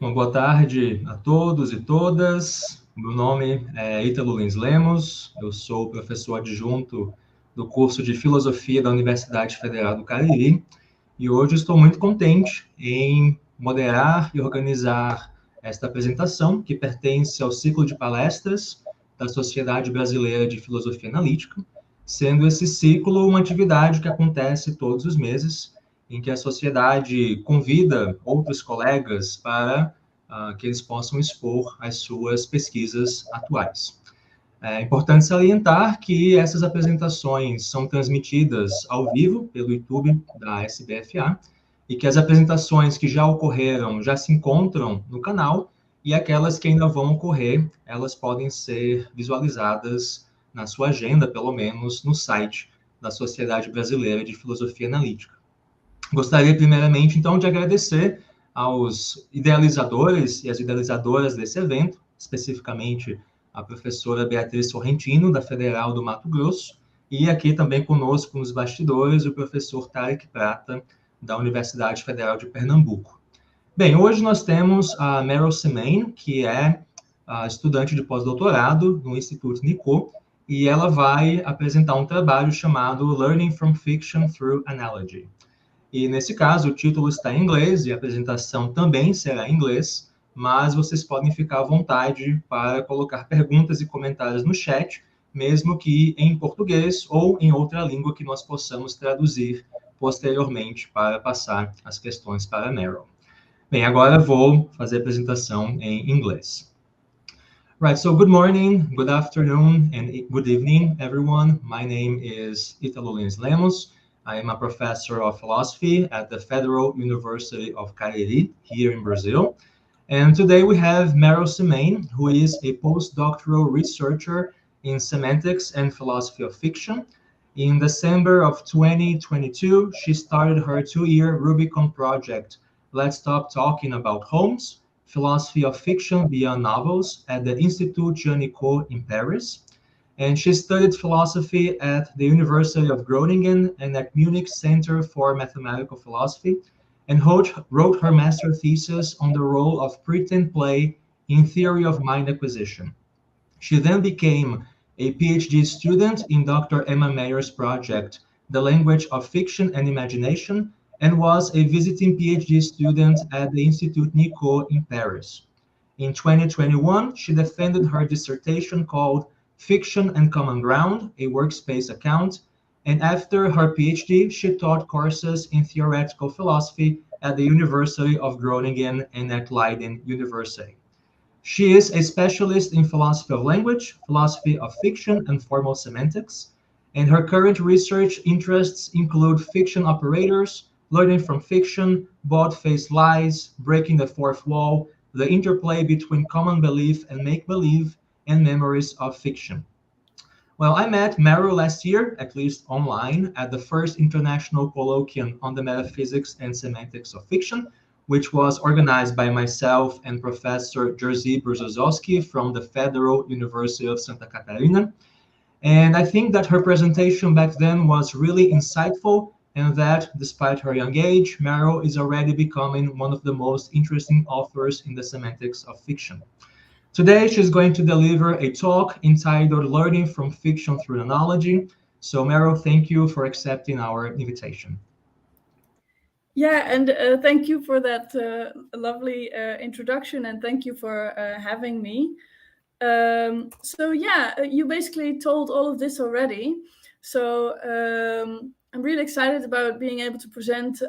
Uma boa tarde a todos e todas. Meu nome é Ítalo Lins Lemos, eu sou professor adjunto do curso de Filosofia da Universidade Federal do Cariri e hoje estou muito contente em moderar e organizar esta apresentação que pertence ao Ciclo de Palestras da Sociedade Brasileira de Filosofia Analítica, sendo esse ciclo uma atividade que acontece todos os meses, em que a sociedade convida outros colegas para que eles possam expor as suas pesquisas atuais. É importante salientar que essas apresentações são transmitidas ao vivo pelo YouTube da SBFA e que as apresentações que já ocorreram já se encontram no canal e aquelas que ainda vão ocorrer, elas podem ser visualizadas na sua agenda, pelo menos no site da Sociedade Brasileira de Filosofia Analítica. Gostaria, primeiramente, então, de agradecer aos idealizadores e as idealizadoras desse evento, especificamente a professora Beatriz Sorrentino, da Federal do Mato Grosso, e aqui também conosco nos bastidores o professor Tarek Prata, da Universidade Federal de Pernambuco. Bem, hoje nós temos a Merel Semeijn, que é a estudante de pós-doutorado no Instituto Nico, e ela vai apresentar um trabalho chamado Learning from Fiction Through Analogy. E, nesse caso, o título está em inglês e a apresentação também será em inglês, mas vocês podem ficar à vontade para colocar perguntas e comentários no chat, mesmo que em português ou em outra língua que nós possamos traduzir posteriormente para passar as questões para a Merel. Bem, agora vou fazer a apresentação em inglês. Right, so good morning, good afternoon, and good evening, everyone. My name is Ítalo Lins Lemos. I am a professor of philosophy at the Federal University of Cariri, here in Brazil. And today we have Merel Semeijn, who is a postdoctoral researcher in semantics and philosophy of fiction. In December of 2022, she started her 2-year Rubicon project, Let's Stop Talking About Homes, Philosophy of Fiction Beyond Novels, at the Institut Jean Nicot in Paris. And she studied philosophy at the University of Groningen and at Munich Center for Mathematical Philosophy, and wrote her master thesis on the role of pretend play in theory of mind acquisition. She then became a PhD student in Dr. Emma Mayer's project, The Language of Fiction and Imagination, and was a visiting PhD student at the Institut Nico in Paris. In 2021, she defended her dissertation called Fiction and Common Ground, a Workspace Account, and after her PhD, she taught courses in theoretical philosophy at the University of Groningen and at Leiden University. She is a specialist in philosophy of language, philosophy of fiction, and formal semantics, and her current research interests include fiction operators, learning from fiction, bald-faced lies, breaking the fourth wall, the interplay between common belief and make-believe, and memories of fiction. Well, I met Merel last year, at least online, at the first International Colloquium on the Metaphysics and Semantics of Fiction, which was organized by myself and Professor Jerzy Brzozowski from the Federal University of Santa Catarina. And I think that her presentation back then was really insightful, and that, despite her young age, Merel is already becoming one of the most interesting authors in the semantics of fiction. Today, she's going to deliver a talk entitled Learning from Fiction Through Analogy. So, Merel, thank you for accepting our invitation. Yeah, and thank you for that lovely introduction, and thank you for having me. You basically told all of this already. So I'm really excited about being able to present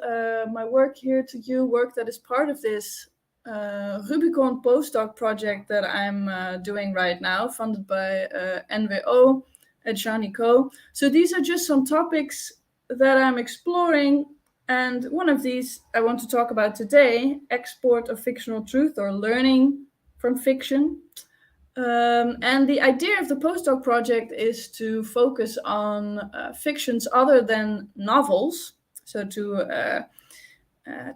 my work here to you, work that is part of this Rubicon postdoc project that I'm doing right now, funded by NWO at Jean Nicot. So these are just some topics that I'm exploring, and one of these I want to talk about today, export of fictional truth or learning from fiction. And the idea of the postdoc project is to focus on fictions other than novels, so to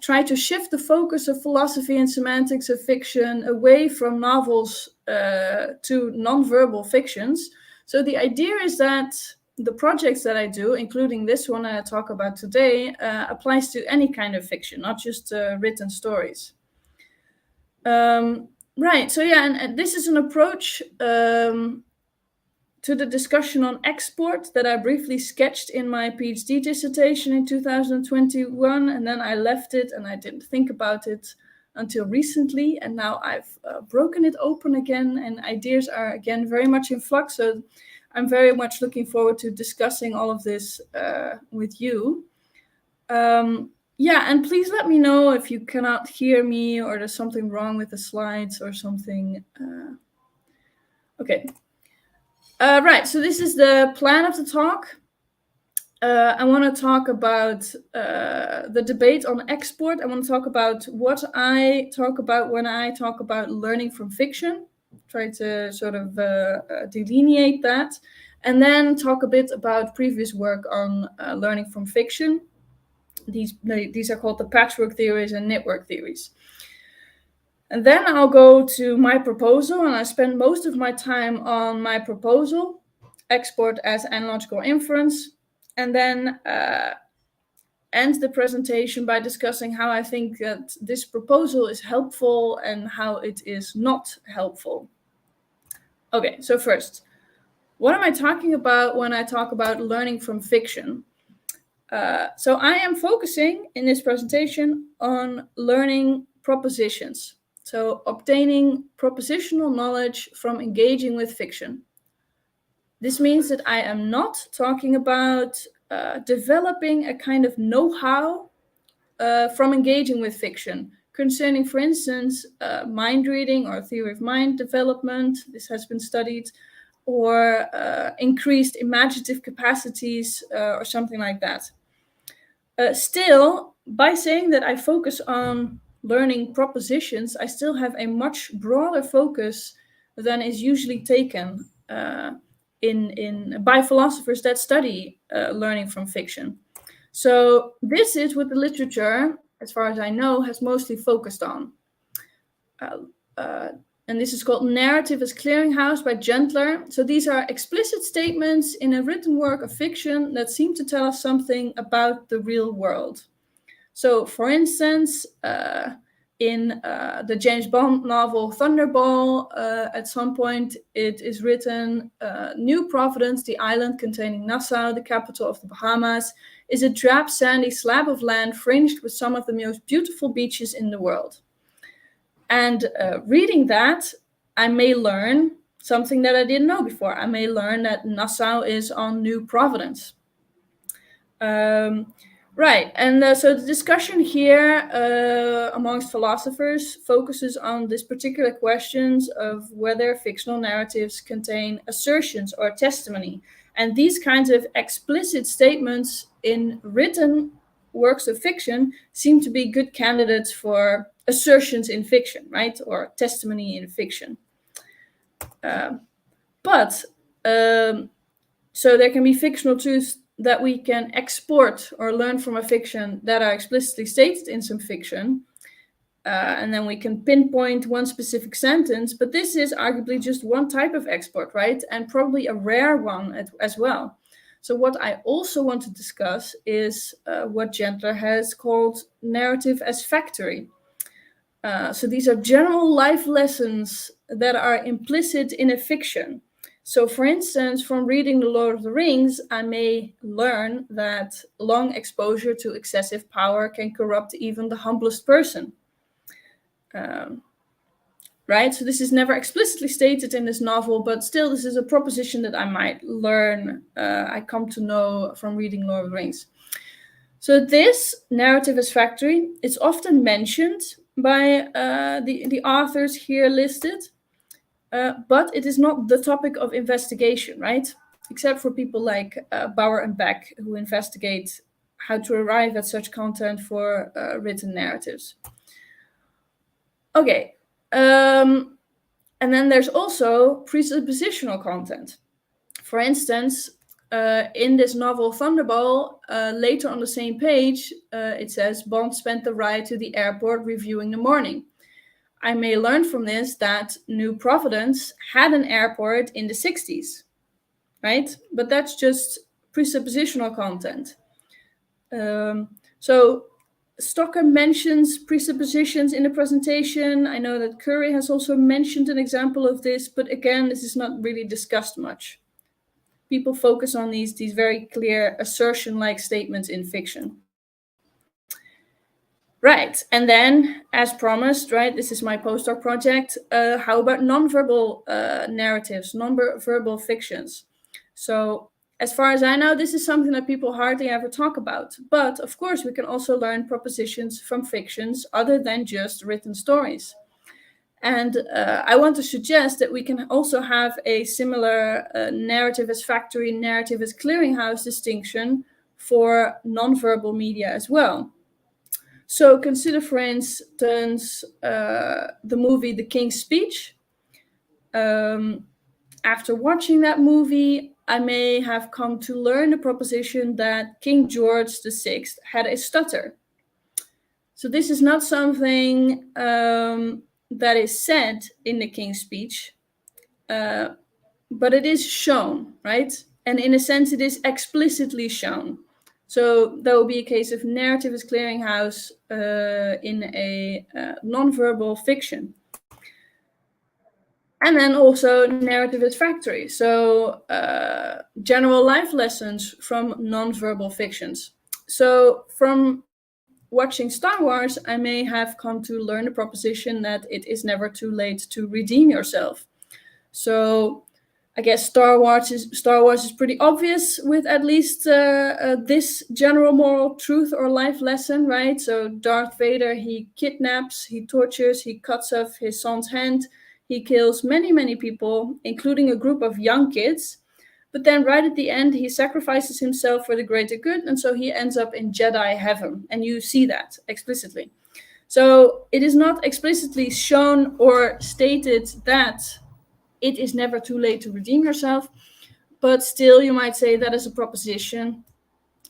try to shift the focus of philosophy and semantics of fiction away from novels to non-verbal fictions. So the idea is that the projects that I do, including this one I talk about today, applies to any kind of fiction, not just written stories. Right. So yeah, and this is an approach to the discussion on export that I briefly sketched in my PhD dissertation in 2021, and then I left it and I didn't think about it until recently, and now I've broken it open again, and ideas are again very much in flux. So I'm very much looking forward to discussing all of this with you. Yeah, and please let me know if you cannot hear me or there's something wrong with the slides or something. Okay. Right, so this is the plan of the talk. I want to talk about the debate on export. I want to talk about what I talk about when I talk about learning from fiction. Try to sort of delineate that. And then talk a bit about previous work on learning from fiction. These are called the patchwork theories and network theories. And then I'll go to my proposal, and I spend most of my time on my proposal, export as analogical inference, and then end the presentation by discussing how I think that this proposal is helpful and how it is not helpful. Okay, so first, what am I talking about when I talk about learning from fiction? So I am focusing in this presentation on learning propositions. So obtaining propositional knowledge from engaging with fiction. This means that I am not talking about developing a kind of know-how from engaging with fiction concerning, for instance, mind reading or theory of mind development. This has been studied, or increased imaginative capacities or something like that. Still, by saying that I focus on learning propositions, I still have a much broader focus than is usually taken by philosophers that study learning from fiction. So this is what the literature, as far as I know, has mostly focused on. And this is called Narrative as Clearinghouse by Gentler. So these are explicit statements in a written work of fiction that seem to tell us something about the real world. So, for instance, in the James Bond novel Thunderball, at some point it is written, New Providence, the island containing Nassau, the capital of the Bahamas, is a drab, sandy slab of land fringed with some of the most beautiful beaches in the world. And reading that, I may learn something that I didn't know before. I may learn that Nassau is on New Providence. Right, and so the discussion here amongst philosophers focuses on this particular questions of whether fictional narratives contain assertions or testimony. And these kinds of explicit statements in written works of fiction seem to be good candidates for assertions in fiction, right? Or testimony in fiction. So there can be fictional truths that we can export or learn from a fiction that are explicitly stated in some fiction. And then we can pinpoint one specific sentence, but this is arguably just one type of export, right? And probably a rare one as well. So what I also want to discuss is what Gentler has called narrative as factory. So these are general life lessons that are implicit in a fiction. So for instance, from reading The Lord of the Rings, I may learn that long exposure to excessive power can corrupt even the humblest person. Right? So this is never explicitly stated in this novel, but still this is a proposition that I might learn, I come to know from reading Lord of the Rings. So this narrative as factory is often mentioned by the authors here listed, but it is not the topic of investigation, right? Except for people like Bauer and Beck, who investigate how to arrive at such content for written narratives. Okay, and then there's also presuppositional content. For instance, in this novel Thunderball, later on the same page, it says Bond spent the ride to the airport reviewing the morning. I may learn from this that New Providence had an airport in the 60s, right? But that's just presuppositional content. So Stocker mentions presuppositions in the presentation. I know that Curry has also mentioned an example of this, but again, this is not really discussed much. People focus on these very clear assertion-like statements in fiction. Right, and then, as promised, right, this is my postdoc project, how about non-verbal narratives, non-verbal fictions? So, as far as I know, this is something that people hardly ever talk about. But, of course, we can also learn propositions from fictions other than just written stories. And I want to suggest that we can also have a similar narrative as factory, narrative as clearinghouse distinction for non-verbal media as well. So consider, for instance, the movie The King's Speech. After watching that movie, I may have come to learn the proposition that King George VI had a stutter. So this is not something that is said in the King's Speech, but it is shown, right? And in a sense, it is explicitly shown. So that will be a case of narrative as clearinghouse in a non-verbal fiction. And then also narrative as factory. So general life lessons from non-verbal fictions. So from watching Star Wars, I may have come to learn the proposition that it is never too late to redeem yourself. So I guess Star Wars is pretty obvious with at least this general moral truth or life lesson, right? So Darth Vader, he kidnaps, he tortures, he cuts off his son's hand, he kills many, many people, including a group of young kids. But then right at the end, he sacrifices himself for the greater good, and so he ends up in Jedi heaven. And you see that explicitly. So it is not explicitly shown or stated that it is never too late to redeem yourself, but still you might say that is a proposition,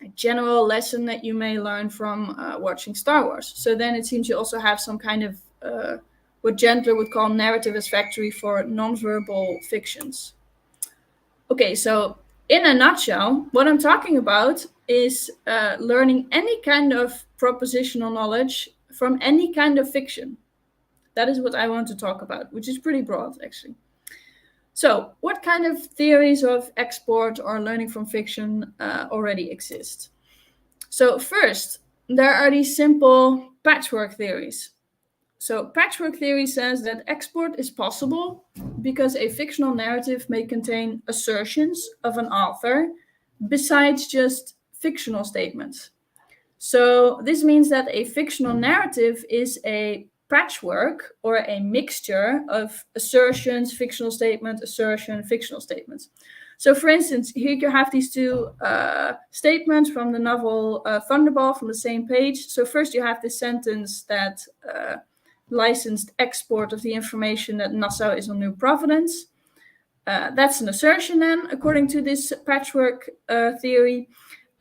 a general lesson that you may learn from watching Star Wars. So then it seems you also have some kind of what Gentler would call narrative as factory for non-verbal fictions. Okay, so in a nutshell, what I'm talking about is learning any kind of propositional knowledge from any kind of fiction. That is what I want to talk about, which is pretty broad, actually. So, what kind of theories of export or learning from fiction already exist? So, first, there are these simple patchwork theories. So, patchwork theory says that export is possible because a fictional narrative may contain assertions of an author besides just fictional statements. So, this means that a fictional narrative is a patchwork or a mixture of assertions, fictional statement, assertion, fictional statements. So for instance, here you have these two statements from the novel Thunderball from the same page. So first you have this sentence that licensed export of the information that Nassau is on New Providence. That's an assertion then, according to this patchwork theory.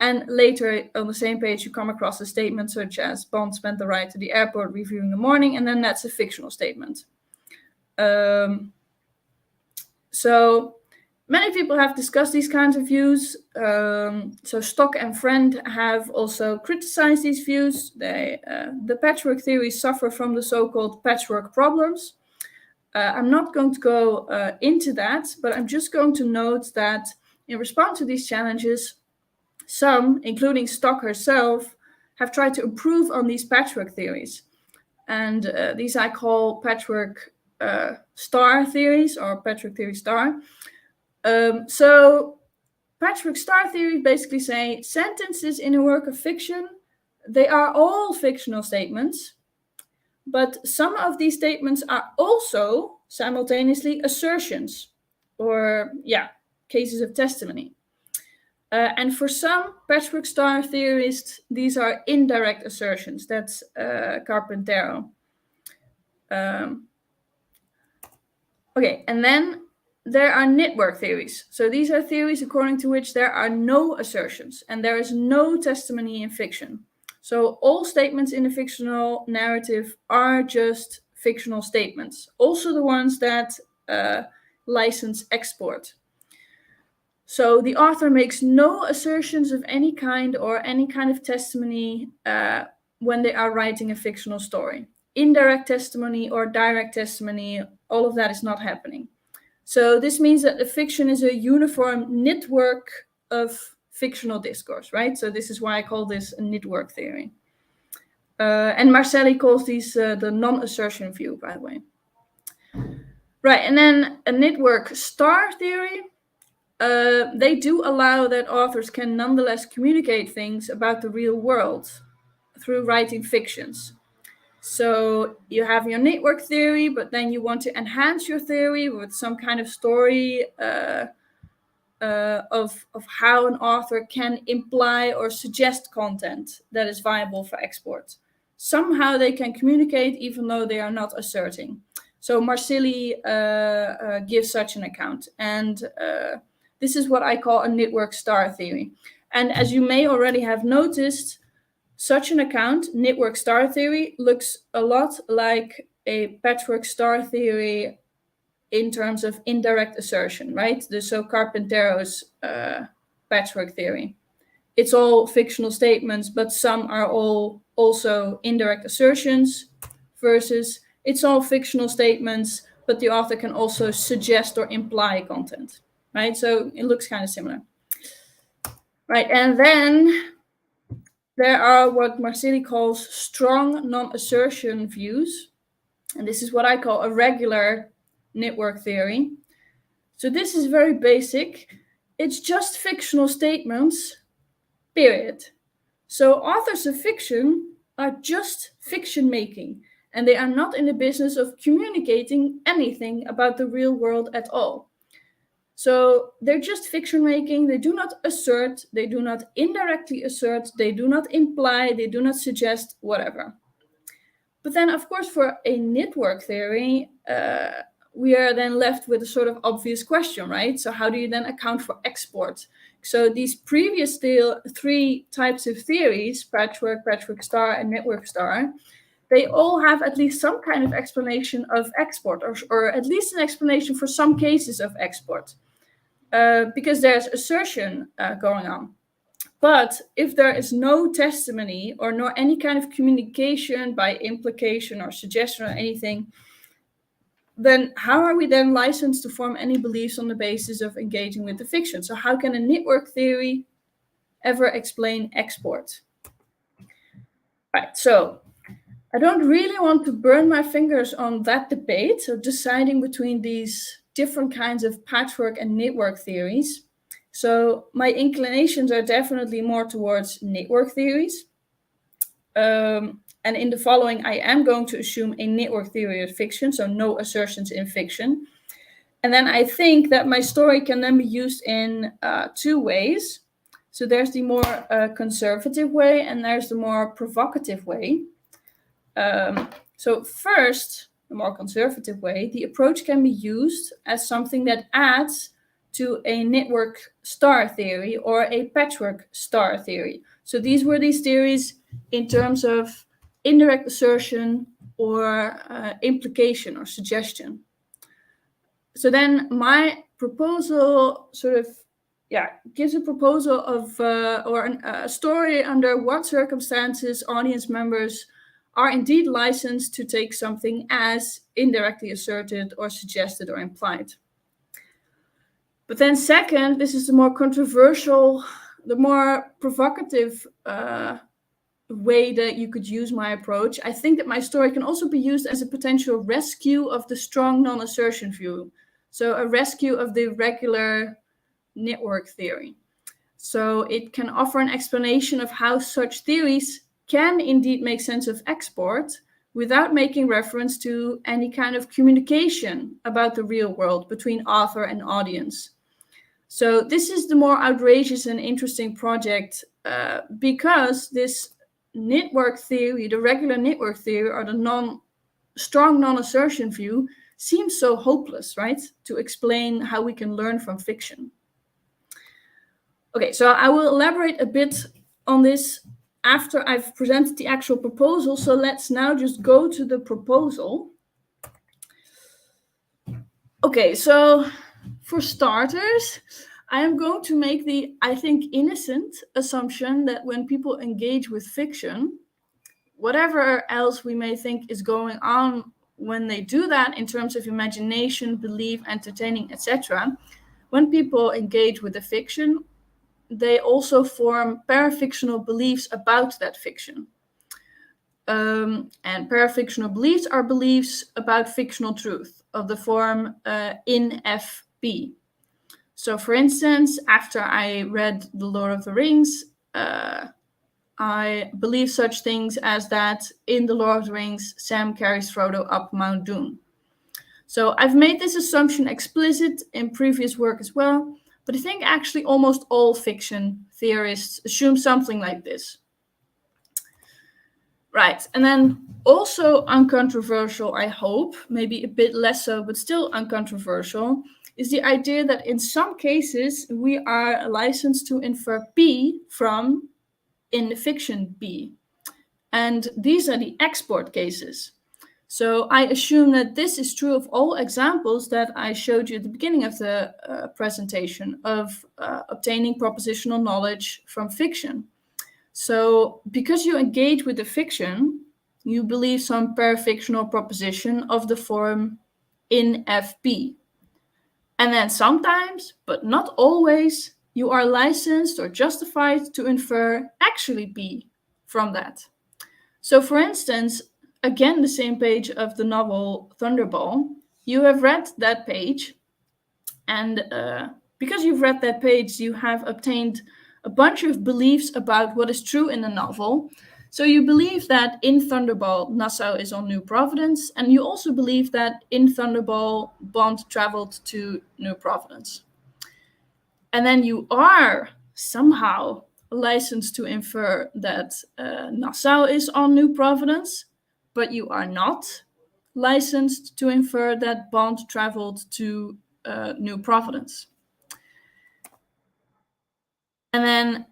And later on the same page, you come across a statement such as Bond spent the ride to the airport reviewing the morning, and then that's a fictional statement. So many people have discussed these kinds of views. So Stock and Friend have also criticized these views. The patchwork theories suffer from the so-called patchwork problems. I'm not going to go into that, but I'm just going to note that in response to these challenges, some, including Stock herself, have tried to improve on these patchwork theories. And these I call patchwork star theories, or patchwork theory star. So patchwork star theories basically say sentences in a work of fiction, they are all fictional statements, but some of these statements are also simultaneously assertions, or cases of testimony. And for some patchwork star theorists, these are indirect assertions. That's Carpintero. Okay, and then there are network theories. So these are theories according to which there are no assertions and there is no testimony in fiction. So all statements in a fictional narrative are just fictional statements. Also the ones that license export. So the author makes no assertions of any kind or any kind of testimony when they are writing a fictional story. Indirect testimony or direct testimony, all of that is not happening. So this means that the fiction is a uniform network of fictional discourse, right? So this is why I call this a network theory. And Marcelli calls these the non-assertion view, by the way. Right, and then a network star theory. They do allow that authors can nonetheless communicate things about the real world through writing fictions. So you have your network theory, but then you want to enhance your theory with some kind of story of how an author can imply or suggest content that is viable for export. Somehow they can communicate even though they are not asserting. So Marcelli gives such an account. And this is what I call a network star theory. And as you may already have noticed, such an account, network star theory, looks a lot like a patchwork star theory in terms of indirect assertion, right? So Carpentero's patchwork theory. It's all fictional statements, but some are all also indirect assertions, versus it's all fictional statements, but the author can also suggest or imply content, right? So it looks kind of similar. Right, and then there are what Marcelli calls strong non-assertion views. And this is what I call a regular network theory. So this is very basic. It's just fictional statements, period. So authors of fiction are just fiction making, and they are not in the business of communicating anything about the real world at all. So they're just fiction making. They do not assert, they do not indirectly assert, they do not imply, they do not suggest, whatever. But then, of course, for a network theory, we are then left with a sort of obvious question, right? So how do you then account for export? So these previous three types of theories, patchwork, patchwork star, and network star, they all have at least some kind of explanation of export, or at least an explanation for some cases of export, because there's assertion going on. But if there is no testimony or nor any kind of communication by implication or suggestion or anything, then how are we then licensed to form any beliefs on the basis of engaging with the fiction? So how can a network theory ever explain export? Right, so I don't really want to burn my fingers on that debate, so deciding between these different kinds of patchwork and network theories. So my inclinations are definitely more towards network theories. And in the following, I am going to assume a network theory of fiction, so no assertions in fiction. And then I think that my story can then be used in two ways. So there's the more conservative way, and there's the more provocative way. So first, the more conservative way, the approach can be used as something that adds to a network star theory or a patchwork star theory. So these were these theories in terms of indirect assertion or implication or suggestion. So then my proposal sort of gives a proposal of a story under what circumstances audience members are indeed licensed to take something as indirectly asserted or suggested or implied. But then second, this is the more controversial, the more provocative way that you could use my approach. I think that my story can also be used as a potential rescue of the strong non-assertion view. So a rescue of the regular network theory. So it can offer an explanation of how such theories can indeed make sense of export without making reference to any kind of communication about the real world between author and audience. So this is the more outrageous and interesting project because this network theory, the regular network theory, or the strong non-assertion view, seems so hopeless, right? To explain how we can learn from fiction. Okay, so I will elaborate a bit on this after I've presented the actual proposal. So let's now just go to the proposal. Okay, so for starters, I am going to make the, I think, innocent assumption that when people engage with fiction, whatever else we may think is going on when they do that in terms of imagination, belief, entertaining, etc., when people engage with a fiction, they also form parafictional beliefs about that fiction. And parafictional beliefs are beliefs about fictional truth of the form in FB. So, for instance, after I read The Lord of the Rings, I believe such things as that in The Lord of the Rings, Sam carries Frodo up Mount Doom. So I've made this assumption explicit in previous work as well, but I think actually almost all fiction theorists assume something like this. Right, and then also uncontroversial, I hope, maybe a bit less so, but still uncontroversial, is the idea that in some cases we are licensed to infer P from in the fiction B. And these are the export cases. So I assume that this is true of all examples that I showed you at the beginning of the presentation of obtaining propositional knowledge from fiction. So because you engage with the fiction, you believe some parafictional proposition of the form in FB. And then sometimes, but not always, you are licensed or justified to infer actually B from that. So for instance, again, the same page of the novel Thunderball, you have read that page, and because you've read that page, you have obtained a bunch of beliefs about what is true in the novel. So you believe that in Thunderball, Nassau is on New Providence, and you also believe that in Thunderball, Bond traveled to New Providence. And then you are somehow licensed to infer that Nassau is on New Providence, but you are not licensed to infer that Bond traveled to New Providence. And then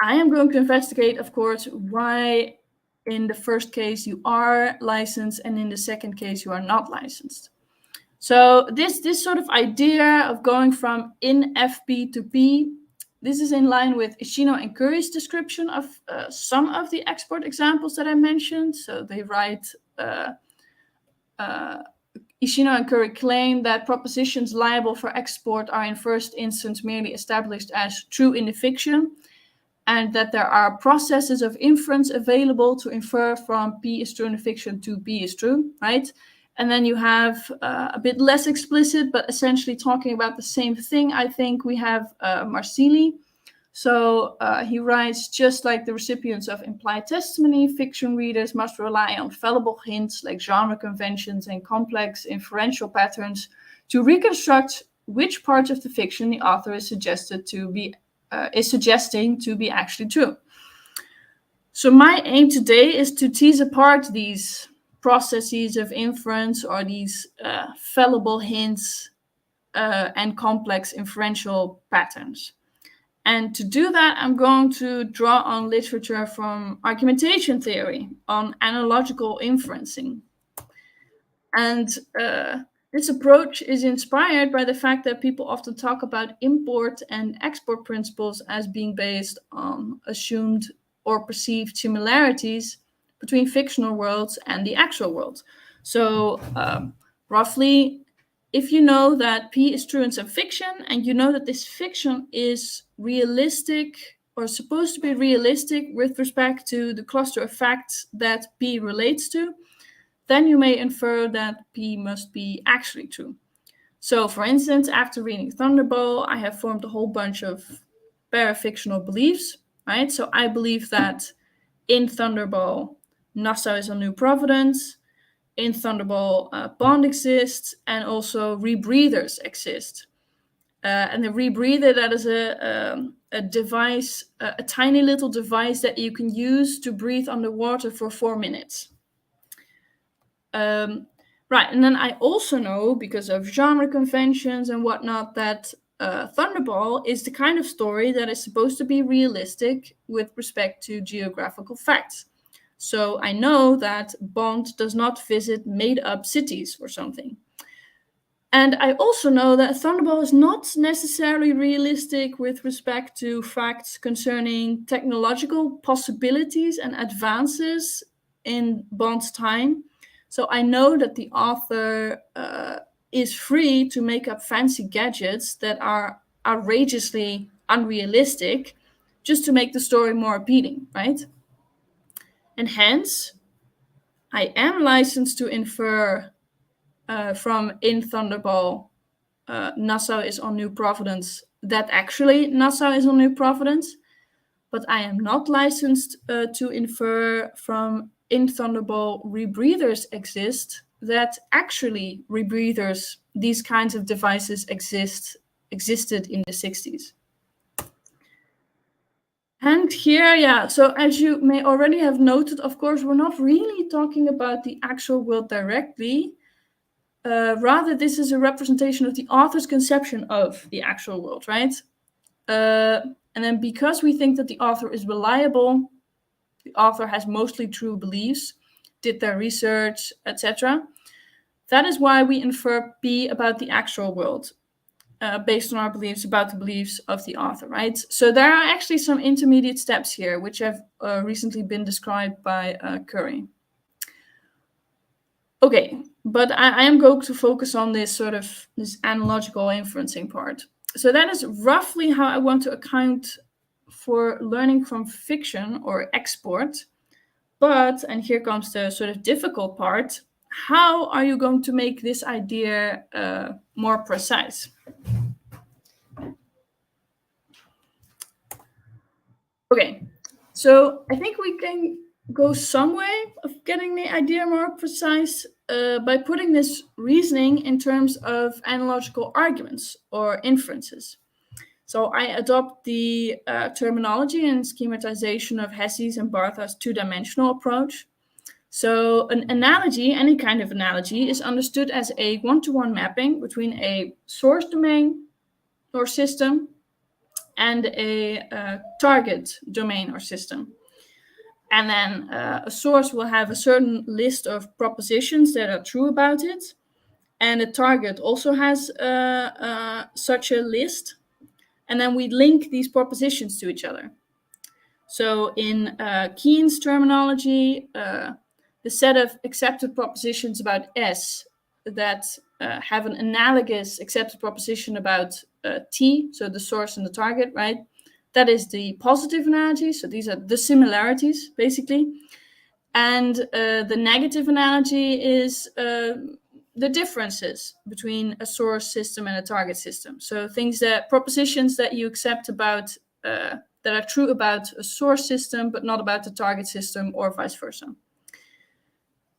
I am going to investigate, of course, why in the first case you are licensed and in the second case you are not licensed. So this sort of idea of going from in FP to P, this is in line with Ishino and Curry's description of some of the export examples that I mentioned. So they write, Ishino and Curry claim that propositions liable for export are in first instance merely established as true in the fiction, and that there are processes of inference available to infer from P is true in the fiction to B is true, right? And then you have a bit less explicit, but essentially talking about the same thing, I think we have Marsili. So he writes, just like the recipients of implied testimony, fiction readers must rely on fallible hints like genre conventions and complex inferential patterns to reconstruct which parts of the fiction the author is suggesting to be actually true. So my aim today is to tease apart these processes of inference or these fallible hints and complex inferential patterns. And to do that, I'm going to draw on literature from argumentation theory on analogical inferencing. And this approach is inspired by the fact that people often talk about import and export principles as being based on assumed or perceived similarities between fictional worlds and the actual world. So roughly, if you know that P is true in some fiction, and you know that this fiction is realistic or supposed to be realistic with respect to the cluster of facts that P relates to, then you may infer that P must be actually true. So for instance, after reading Thunderball, I have formed a whole bunch of parafictional beliefs, right? So I believe that in Thunderball, Nassau is on New Providence. In Thunderball, Bond exists, and also rebreathers exist. And the rebreather, that is a device, a tiny little device that you can use to breathe underwater for 4 minutes. Right, and then I also know, because of genre conventions and whatnot, that Thunderball is the kind of story that is supposed to be realistic with respect to geographical facts. So I know that Bond does not visit made-up cities or something. And I also know that Thunderball is not necessarily realistic with respect to facts concerning technological possibilities and advances in Bond's time. So I know that the author is free to make up fancy gadgets that are outrageously unrealistic just to make the story more appealing, right? And hence, I am licensed to infer from in Thunderball, Nassau is on New Providence, that actually Nassau is on New Providence, but I am not licensed to infer from in Thunderball rebreathers exist, that actually rebreathers, these kinds of devices existed in the 60s. And here, so as you may already have noted, of course, we're not really talking about the actual world directly. Rather, this is a representation of the author's conception of the actual world, right? And then because we think that the author is reliable, the author has mostly true beliefs, did their research, etc. That is why we infer P about the actual world, based on our beliefs about the beliefs of the author, right? So there are actually some intermediate steps here, which have recently been described by Curry. Okay, but I am going to focus on this analogical inferencing part. So that is roughly how I want to account for learning from fiction or export. But, and here comes the sort of difficult part, how are you going to make this idea more precise? Okay, so I think we can go some way of getting the idea more precise by putting this reasoning in terms of analogical arguments or inferences. So I adopt the terminology and schematization of Hesse's and Bartha's two-dimensional approach. So an analogy, any kind of analogy, is understood as a one-to-one mapping between a source domain or system and a target domain or system. And then a source will have a certain list of propositions that are true about it. And a target also has such a list. And then we link these propositions to each other. So in Keen's terminology, the set of accepted propositions about S that have an analogous accepted proposition about T, so the source and the target, right? That is the positive analogy. So these are the similarities, basically. And the negative analogy is the differences between a source system and a target system. So propositions that you accept about, that are true about a source system, but not about the target system, or vice versa.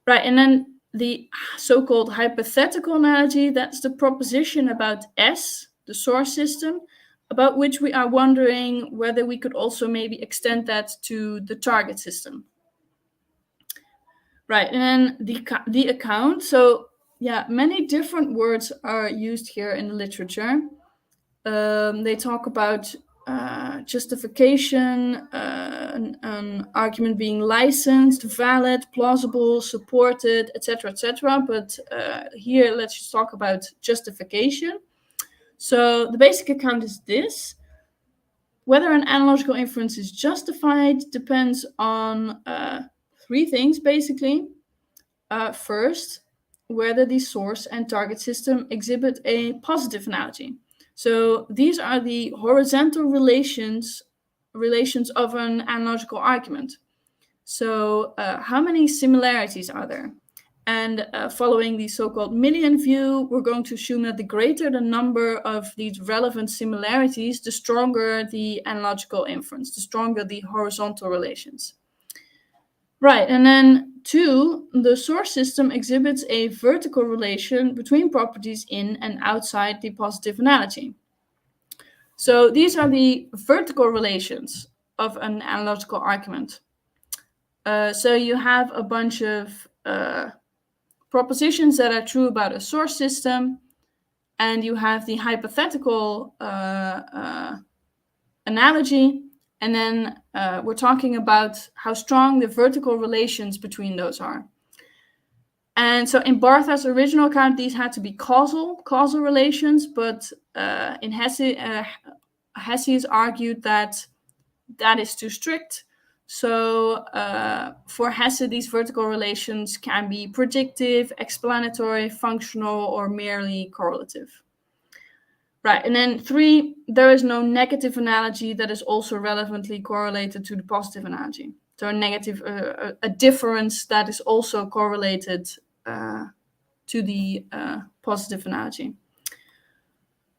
Right, and then the so-called hypothetical analogy, that's the proposition about S, the source system, about which we are wondering whether we could also maybe extend that to the target system. Right, and then the account. So yeah, many different words are used here in the literature. They talk about justification, an argument being licensed, valid, plausible, supported, etc., etc. But here, let's just talk about justification. So the basic account is this. Whether an analogical inference is justified depends on three things, basically. First, whether the source and target system exhibit a positive analogy. So these are the horizontal relations of an analogical argument. So how many similarities are there? And following the so-called million view, we're going to assume that the greater the number of these relevant similarities, the stronger the analogical inference, the stronger the horizontal relations. Right, and then 2, the source system exhibits a vertical relation between properties in and outside the positive analogy. So these are the vertical relations of an analogical argument. So you have a bunch of propositions that are true about a source system, and you have the hypothetical analogy. And then we're talking about how strong the vertical relations between those are. And so in Bartha's original account, these had to be causal relations, but in Hesse has argued that that is too strict. So for Hesse, these vertical relations can be predictive, explanatory, functional, or merely correlative. Right, and then 3, there is no negative analogy that is also relevantly correlated to the positive analogy. So a difference that is also correlated to the positive analogy.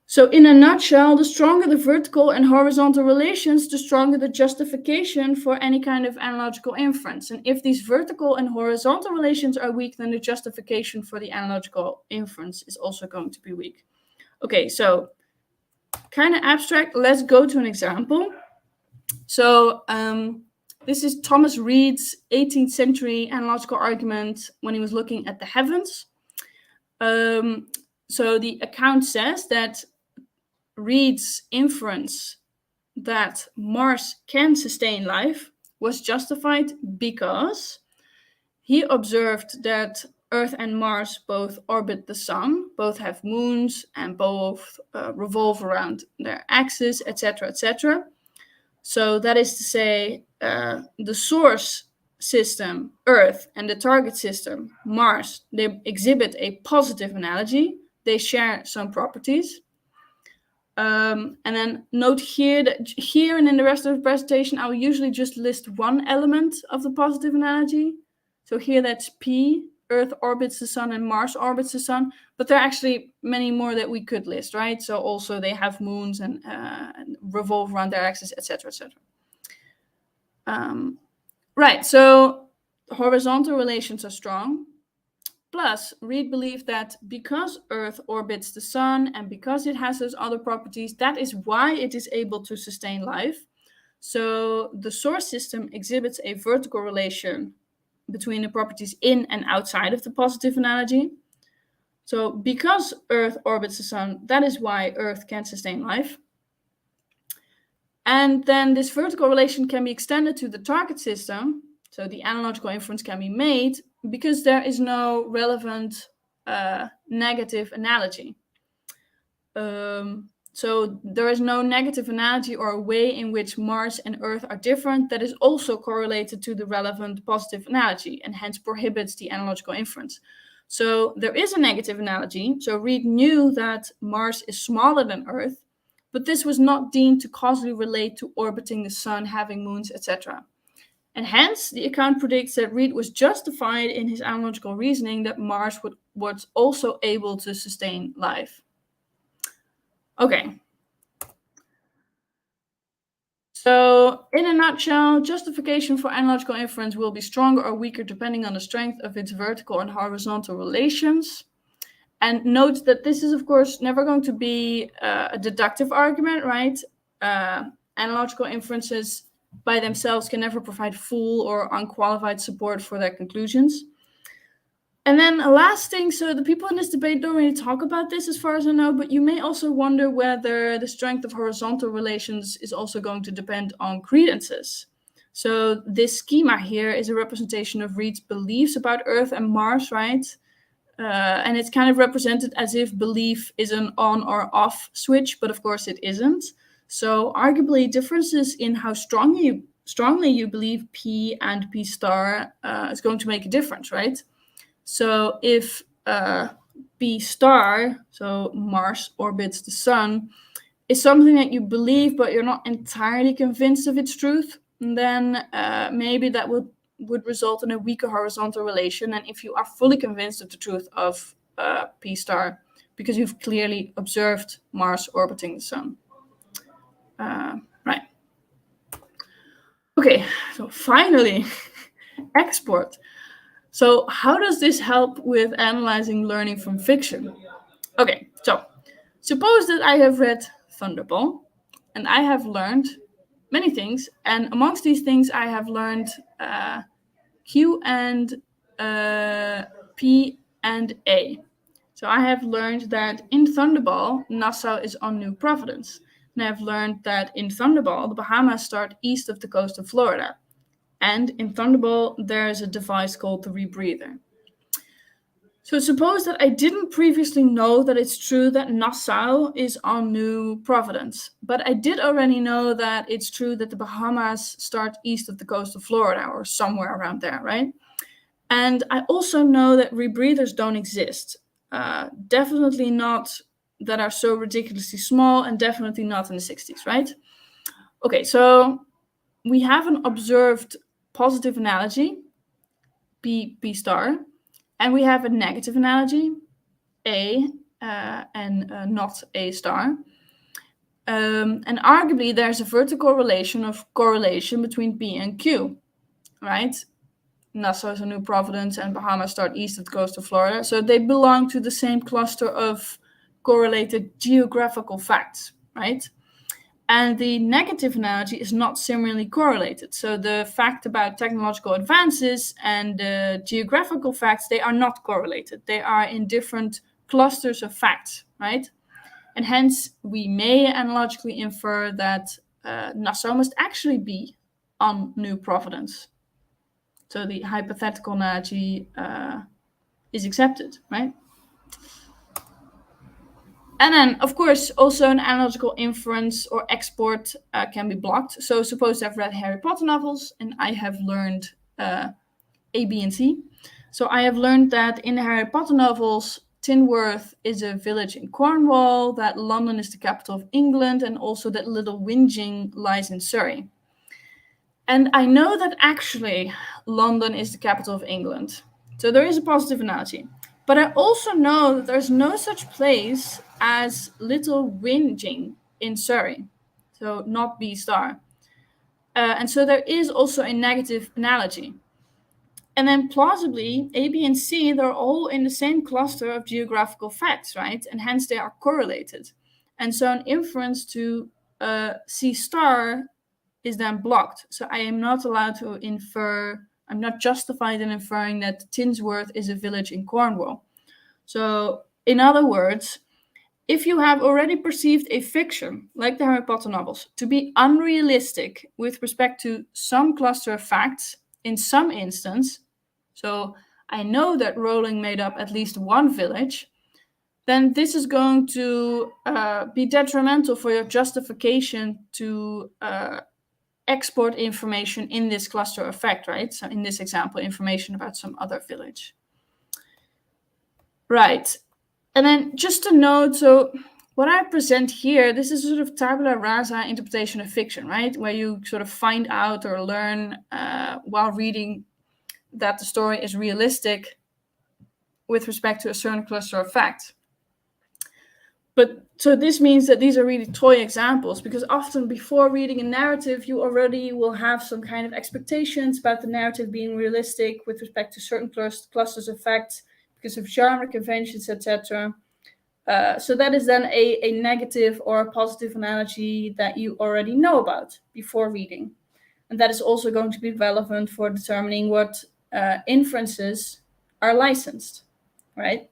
So in a nutshell, the stronger the vertical and horizontal relations, the stronger the justification for any kind of analogical inference. And if these vertical and horizontal relations are weak, then the justification for the analogical inference is also going to be weak. Okay, so kind of abstract. Let's go to an example. So this is Thomas Reid's 18th century analogical argument when he was looking at the heavens. So the account says that Reid's inference that Mars can sustain life was justified because he observed that Earth and Mars both orbit the Sun, both have moons, and both revolve around their axis, etc., etc. So that is to say, the source system, Earth, and the target system, Mars, they exhibit a positive analogy. They share some properties. And then note here that here and in the rest of the presentation, I will usually just list one element of the positive analogy. So here that's P, Earth orbits the Sun and Mars orbits the Sun, but there are actually many more that we could list, right? So also they have moons and revolve around their axis, etc., etc. Right, so horizontal relations are strong. Plus, Reid believed that because Earth orbits the Sun and because it has those other properties, that is why it is able to sustain life. So the source system exhibits a vertical relation between the properties in and outside of the positive analogy. So because Earth orbits the Sun, that is why Earth can sustain life. And then this vertical relation can be extended to the target system. So the analogical inference can be made because there is no relevant negative analogy. So there is no negative analogy or a way in which Mars and Earth are different that is also correlated to the relevant positive analogy and hence prohibits the analogical inference. So there is a negative analogy. So Reid knew that Mars is smaller than Earth, but this was not deemed to causally relate to orbiting the Sun, having moons, etc. And hence, the account predicts that Reid was justified in his analogical reasoning that Mars was also able to sustain life. Okay. So, in a nutshell, justification for analogical inference will be stronger or weaker depending on the strength of its vertical and horizontal relations. And note that this is, of course, never going to be a deductive argument, right? Analogical inferences by themselves can never provide full or unqualified support for their conclusions. And then a last thing, so the people in this debate don't really talk about this as far as I know, but you may also wonder whether the strength of horizontal relations is also going to depend on credences. So this schema here is a representation of Reid's beliefs about Earth and Mars, right? And it's kind of represented as if belief is an on or off switch, but of course it isn't. So arguably differences in how strongly you believe P and P star is going to make a difference, right? So if P star, so Mars orbits the Sun, is something that you believe but you're not entirely convinced of its truth, then maybe that would result in a weaker horizontal relation. And if you are fully convinced of the truth of P star, because you've clearly observed Mars orbiting the Sun. Right. Okay, so finally, export. So how does this help with analyzing learning from fiction? Okay, so suppose that I have read Thunderball and I have learned many things, and amongst these things I have learned Q and P and A. So I have learned that in Thunderball, Nassau is on New Providence. And I've learned that in Thunderball, the Bahamas start east of the coast of Florida. And in Thunderball, there is a device called the rebreather. So suppose that I didn't previously know that it's true that Nassau is on New Providence, but I did already know that it's true that the Bahamas start east of the coast of Florida or somewhere around there, right? And I also know that rebreathers don't exist. Definitely not that are so ridiculously small, and definitely not in the 60s, right? Okay, so we have an observed positive analogy, B star, and we have a negative analogy, A, and not A star. And arguably, there's a vertical relation of correlation between B and Q, right? Nassau is a New Providence and Bahamas start east of the coast of Florida. So they belong to the same cluster of correlated geographical facts, right? And the negative analogy is not similarly correlated. So the fact about technological advances and the geographical facts, they are not correlated. They are in different clusters of facts, right? And hence, we may analogically infer that Nassau must actually be on New Providence. So the hypothetical analogy is accepted, right? And then, of course, also an analogical inference or export can be blocked. So suppose I've read Harry Potter novels and I have learned A, B, and C. So I have learned that in the Harry Potter novels, Tinworth is a village in Cornwall, that London is the capital of England, and also that Little Whinging lies in Surrey. And I know that actually London is the capital of England. So there is a positive analogy. But I also know that there's no such place as Little Whinging in Surrey. So not B star. And so there is also a negative analogy. And then plausibly, A, B, and C, they're all in the same cluster of geographical facts, right? And hence they are correlated. And so an inference to C star is then blocked. So I am not allowed to infer, I'm not justified in inferring that Tinsworth is a village in Cornwall. So in other words, if you have already perceived a fiction, like the Harry Potter novels, to be unrealistic with respect to some cluster of facts in some instance, so I know that Rowling made up at least one village, then this is going to be detrimental for your justification to export information in this cluster of fact, right? So in this example, information about some other village. Right. And then just to note, so what I present here, this is sort of tabula rasa interpretation of fiction, right? Where you sort of find out or learn while reading that the story is realistic with respect to a certain cluster of facts. But so this means that these are really toy examples, because often before reading a narrative, you already will have some kind of expectations about the narrative being realistic with respect to certain clusters of facts because of genre conventions, etc. So that is then a negative or a positive analogy that you already know about before reading. And that is also going to be relevant for determining what inferences are licensed, right?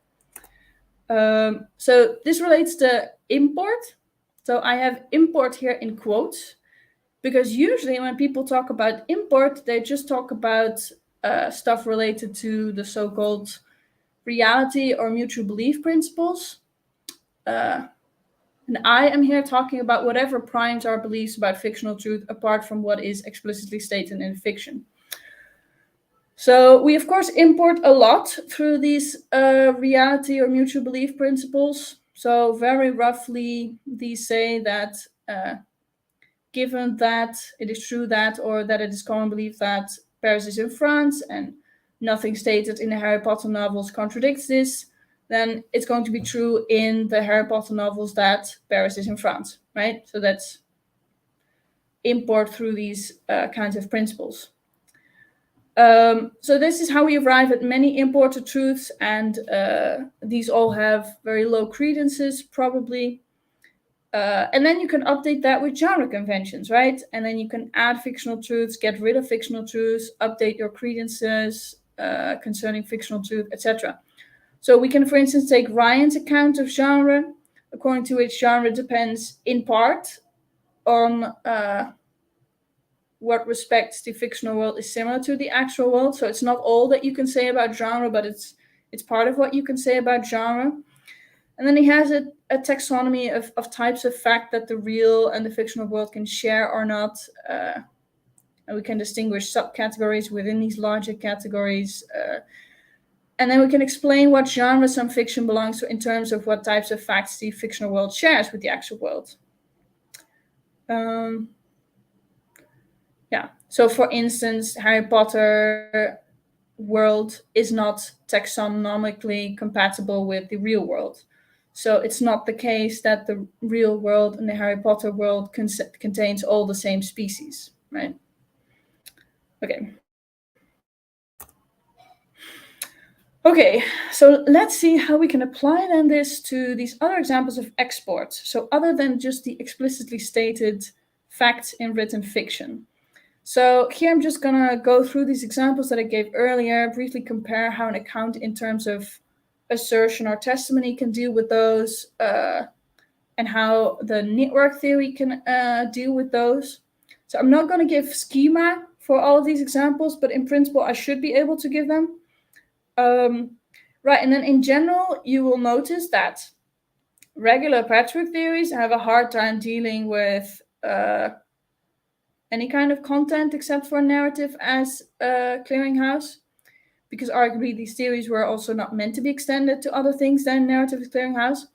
So this relates to import. So I have import here in quotes, because usually when people talk about import, they just talk about stuff related to the so-called reality or mutual belief principles. And I am here talking about whatever primes our beliefs about fictional truth apart from what is explicitly stated in fiction. So we, of course, import a lot through these reality or mutual belief principles. So very roughly, these say that given that it is true that, or that it is common belief that Paris is in France, and nothing stated in the Harry Potter novels contradicts this, then it's going to be true in the Harry Potter novels that Paris is in France, right? So that's import through these kinds of principles. So this is how we arrive at many imported truths, and these all have very low credences, probably. And then you can update that with genre conventions, right? And then you can add fictional truths, get rid of fictional truths, update your credences concerning fictional truth, etc. So we can, for instance, take Ryan's account of genre, according to which genre depends in part on what respects the fictional world is similar to the actual world. So it's not all that you can say about genre, but it's It's part of what you can say about genre. And then he has a taxonomy of types of fact that the real and the fictional world can share or not. And we can distinguish subcategories within these larger categories. And then we can explain what genre some fiction belongs to in terms of what types of facts the fictional world shares with the actual world. Yeah, so for instance, Harry Potter world is not taxonomically compatible with the real world. So it's not the case that the real world and the Harry Potter world contains all the same species, right? Okay. Okay, so let's see how we can apply then this to these other examples of export. So other than just the explicitly stated facts in written fiction. So here I'm just gonna go through these examples that I gave earlier, briefly compare how an account in terms of assertion or testimony can deal with those, and how the network theory can deal with those. So I'm not gonna give schema for all of these examples, but in principle, I should be able to give them. Right, and then in general, you will notice that regular patchwork theories have a hard time dealing with any kind of content except for narrative as a clearinghouse, because arguably these theories were also not meant to be extended to other things than narrative as clearinghouse.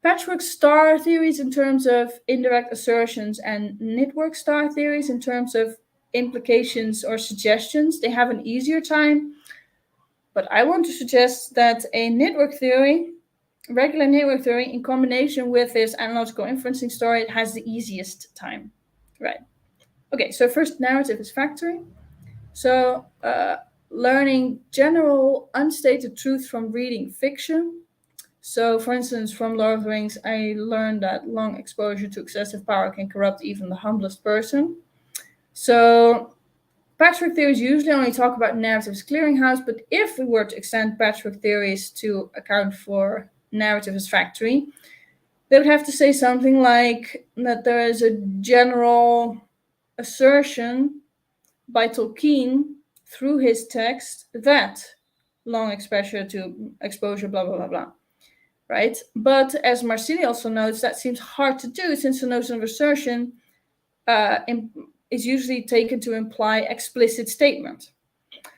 Patchwork star theories in terms of indirect assertions and network star theories in terms of implications or suggestions, they have an easier time. But I want to suggest that a network theory, regular network theory, in combination with this analogical inferencing story, it has the easiest time. Right. Okay, so first, narrative is factory. So learning general unstated truth from reading fiction. So for instance, from Lord of the Rings, I learned that long exposure to excessive power can corrupt even the humblest person. So patchwork theories usually only talk about narrative as clearinghouse, but if we were to extend patchwork theories to account for narrative as factory, they would have to say something like that there is a general assertion by Tolkien through his text that long exposure to exposure, blah, blah, blah, blah, right? But as Marceli also notes, that seems hard to do since the notion of assertion is usually taken to imply explicit statement.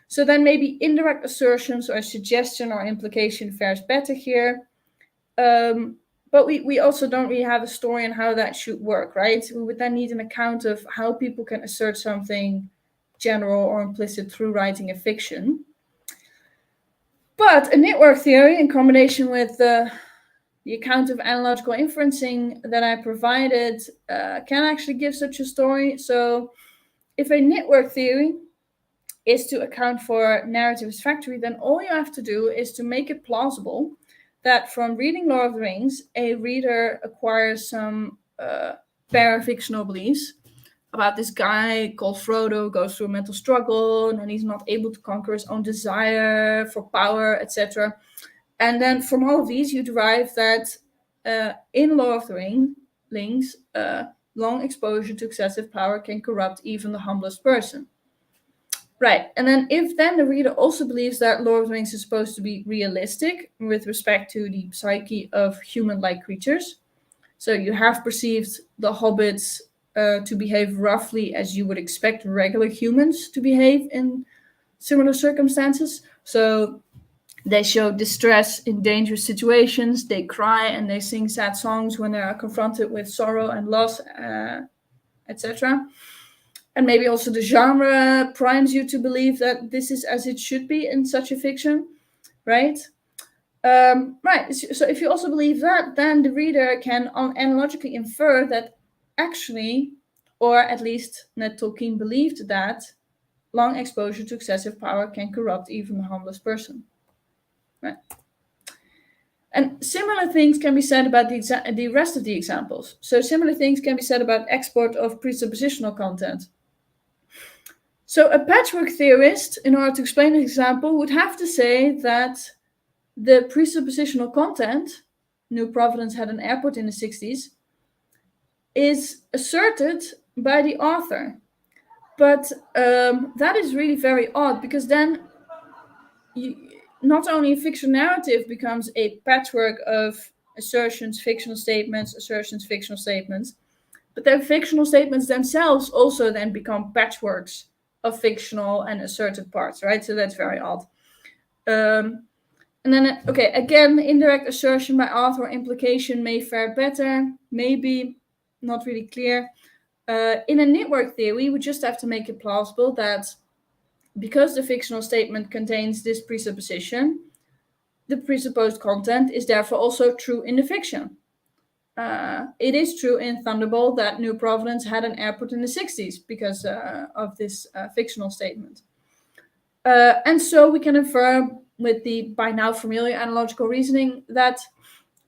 So then maybe indirect assertions or suggestion or implication fares better here. But we also don't really have a story on how that should work, right? We would then need an account of how people can assert something general or implicit through writing a fiction. But a network theory in combination with the account of analogical inferencing that I provided can actually give such a story. So if a network theory is to account for narrative as factory, then all you have to do is to make it plausible that from reading Lord of the Rings, a reader acquires some parafictional beliefs about this guy called Frodo who goes through a mental struggle and then he's not able to conquer his own desire for power, etc. And then from all of these, you derive that in Lord of the Rings, long exposure to excessive power can corrupt even the humblest person. Right, and then if then the reader also believes that Lord of the Rings is supposed to be realistic with respect to the psyche of human-like creatures, so you have perceived the hobbits to behave roughly as you would expect regular humans to behave in similar circumstances. So they show distress in dangerous situations, they cry and they sing sad songs when they are confronted with sorrow and loss, etc. And maybe also the genre primes you to believe that this is as it should be in such a fiction, right? Right, so if you also believe that, then the reader can analogically infer that actually, or at least that Tolkien believed that long exposure to excessive power can corrupt even the humblest person. Right. And similar things can be said about the rest of the examples. So similar things can be said about export of presuppositional content. So a patchwork theorist, in order to explain an example, would have to say that the presuppositional content, New Providence had an airport in the 60s, is asserted by the author. But that is really very odd, because then not only a fictional narrative becomes a patchwork of assertions, fictional statements, assertions, fictional statements, but their fictional statements themselves also then become patchworks of fictional and asserted parts, right? So that's very odd. And then, okay, again, indirect assertion by author or implication may fare better, maybe, not really clear. In a network theory, we just have to make it plausible that because the fictional statement contains this presupposition, the presupposed content is therefore also true in the fiction. It is true in Thunderbolt that New Providence had an airport in the 60s because of this fictional statement. And so we can infer with the by now familiar analogical reasoning that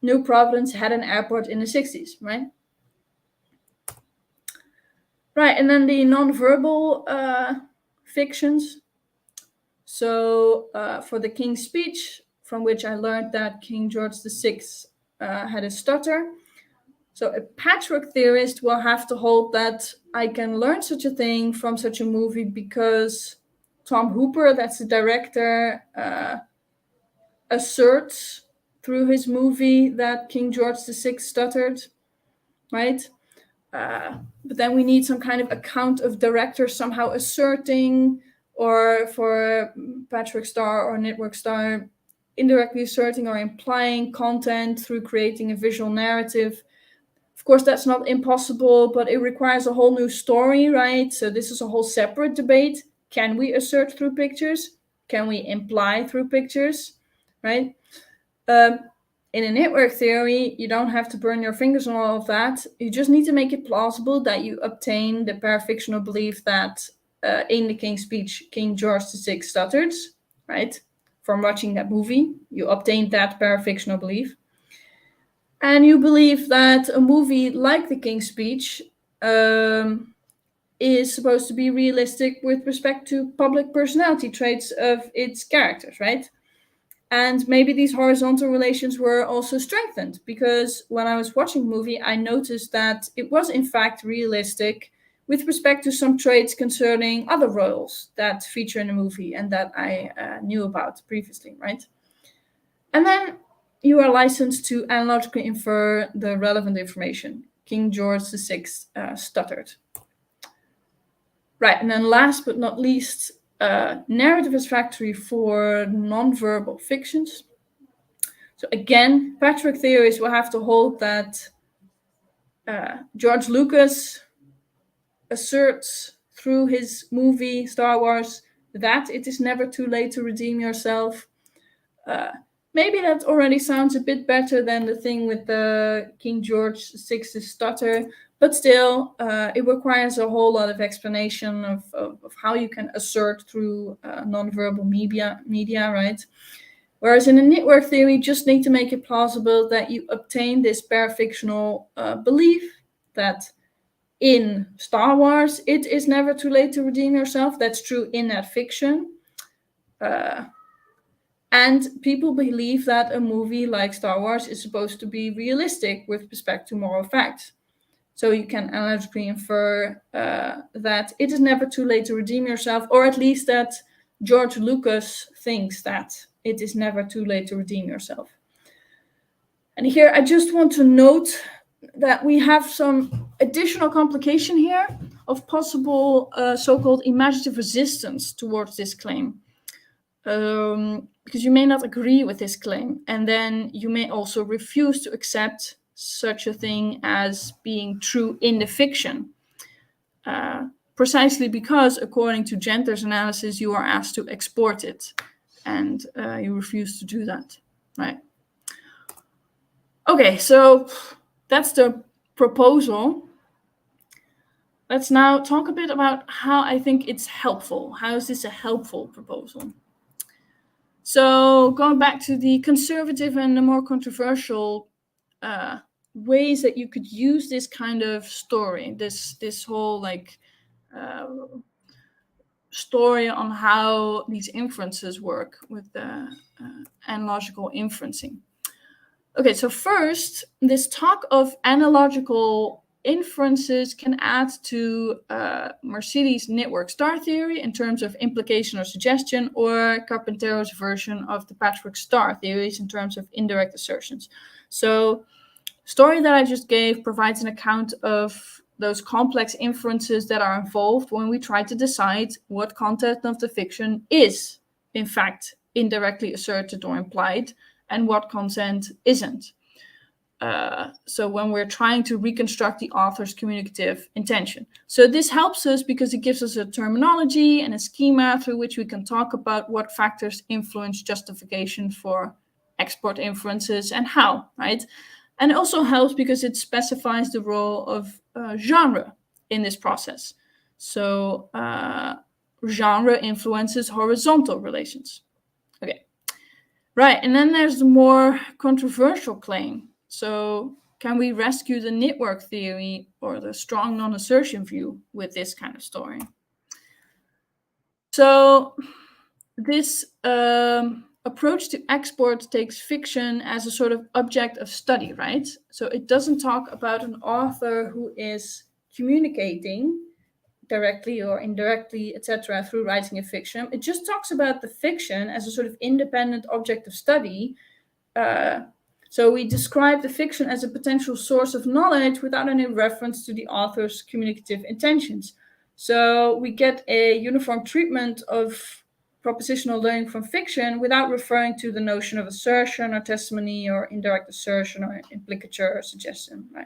New Providence had an airport in the 60s, right? Right, and then the non-verbal fictions. So for the King's Speech, from which I learned that King George VI had a stutter. So a patchwork theorist will have to hold that I can learn such a thing from such a movie because Tom Hooper, that's the director, asserts through his movie that King George VI stuttered, right? But then we need some kind of account of director somehow asserting, or for Patchwork Star or Network Star, indirectly asserting or implying content through creating a visual narrative. Of course, that's not impossible, but it requires a whole new story, right? So this is a whole separate debate. Can we assert through pictures? Can we imply through pictures, right? In a network theory, you don't have to burn your fingers on all of that. You just need to make it plausible that you obtain the parafictional belief that in the King's Speech, King George VI stuttered, right? From watching that movie, you obtained that parafictional belief. And you believe that a movie like the King's Speech is supposed to be realistic with respect to public personality traits of its characters, right? And maybe these horizontal relations were also strengthened because when I was watching the movie, I noticed that it was in fact realistic with respect to some traits concerning other roles that feature in the movie and that I knew about previously, right? And then you are licensed to analogically infer the relevant information. King George VI stuttered. Right, and then last but not least, narrative as factory for non-verbal fictions. So again, patchwork theories will have to hold that George Lucas asserts through his movie Star Wars that it is never too late to redeem yourself. Maybe that already sounds a bit better than the thing with the King George VI's stutter, but still, it requires a whole lot of explanation of how you can assert through non-verbal media, right? Whereas in a network theory, you just need to make it plausible that you obtain this parafictional belief that in Star Wars, it is never too late to redeem yourself. That's true in that fiction. And people believe that a movie like Star Wars is supposed to be realistic with respect to moral facts. So you can analytically infer that it is never too late to redeem yourself, or at least that George Lucas thinks that it is never too late to redeem yourself. And here I just want to note that we have some additional complication here of possible so-called imaginative resistance towards this claim. Because you may not agree with this claim, and then you may also refuse to accept such a thing as being true in the fiction. Precisely because, according to Gentler's analysis, you are asked to export it, and you refuse to do that, right? Okay, so that's the proposal. Let's now talk a bit about how I think it's helpful. How is this a helpful proposal? So going back to the conservative and the more controversial ways that you could use this kind of story, this whole story on how these inferences work with the analogical inferencing. Okay, so first, this talk of analogical inferences can add to Marsily's network star theory in terms of implication or suggestion, or Carpentero's version of the patchwork star theories in terms of indirect assertions. So, story that I just gave provides an account of those complex inferences that are involved when we try to decide what content of the fiction is, in fact, indirectly asserted or implied, and what content isn't. So when we're trying to reconstruct the author's communicative intention. So this helps us because it gives us a terminology and a schema through which we can talk about what factors influence justification for export inferences and how, right? And it also helps because it specifies the role of genre in this process. So genre influences horizontal relations. Okay, right, and then there's the more controversial claim. So can we rescue the network theory or the strong non-assertion view with this kind of story? So this approach to export takes fiction as a sort of object of study, right? So it doesn't talk about an author who is communicating directly or indirectly, etc., through writing a fiction. It just talks about the fiction as a sort of independent object of study. So we describe the fiction as a potential source of knowledge without any reference to the author's communicative intentions. So we get a uniform treatment of propositional learning from fiction without referring to the notion of assertion or testimony or indirect assertion or implicature or suggestion, right?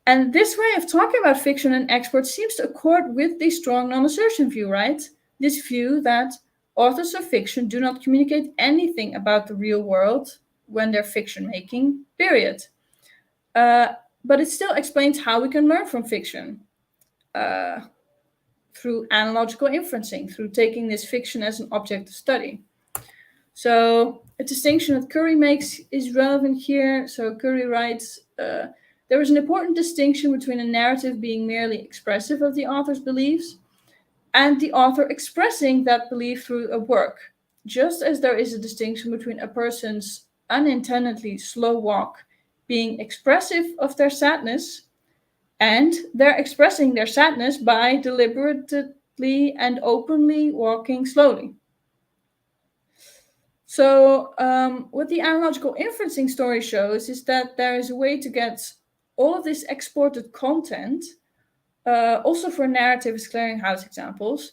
And this way of talking about fiction and export seems to accord with the strong non-assertion view, right? This view that authors of fiction do not communicate anything about the real world when they're fiction making, period. But it still explains how we can learn from fiction through analogical inferencing, through taking this fiction as an object of study. So a distinction that Curry makes is relevant here. So Curry writes, there is an important distinction between a narrative being merely expressive of the author's beliefs and the author expressing that belief through a work, just as there is a distinction between a person's unintendedly slow walk being expressive of their sadness and they're expressing their sadness by deliberately and openly walking slowly. So what the analogical inferencing story shows is that there is a way to get all of this exported content, also for narrative as clearinghouse examples,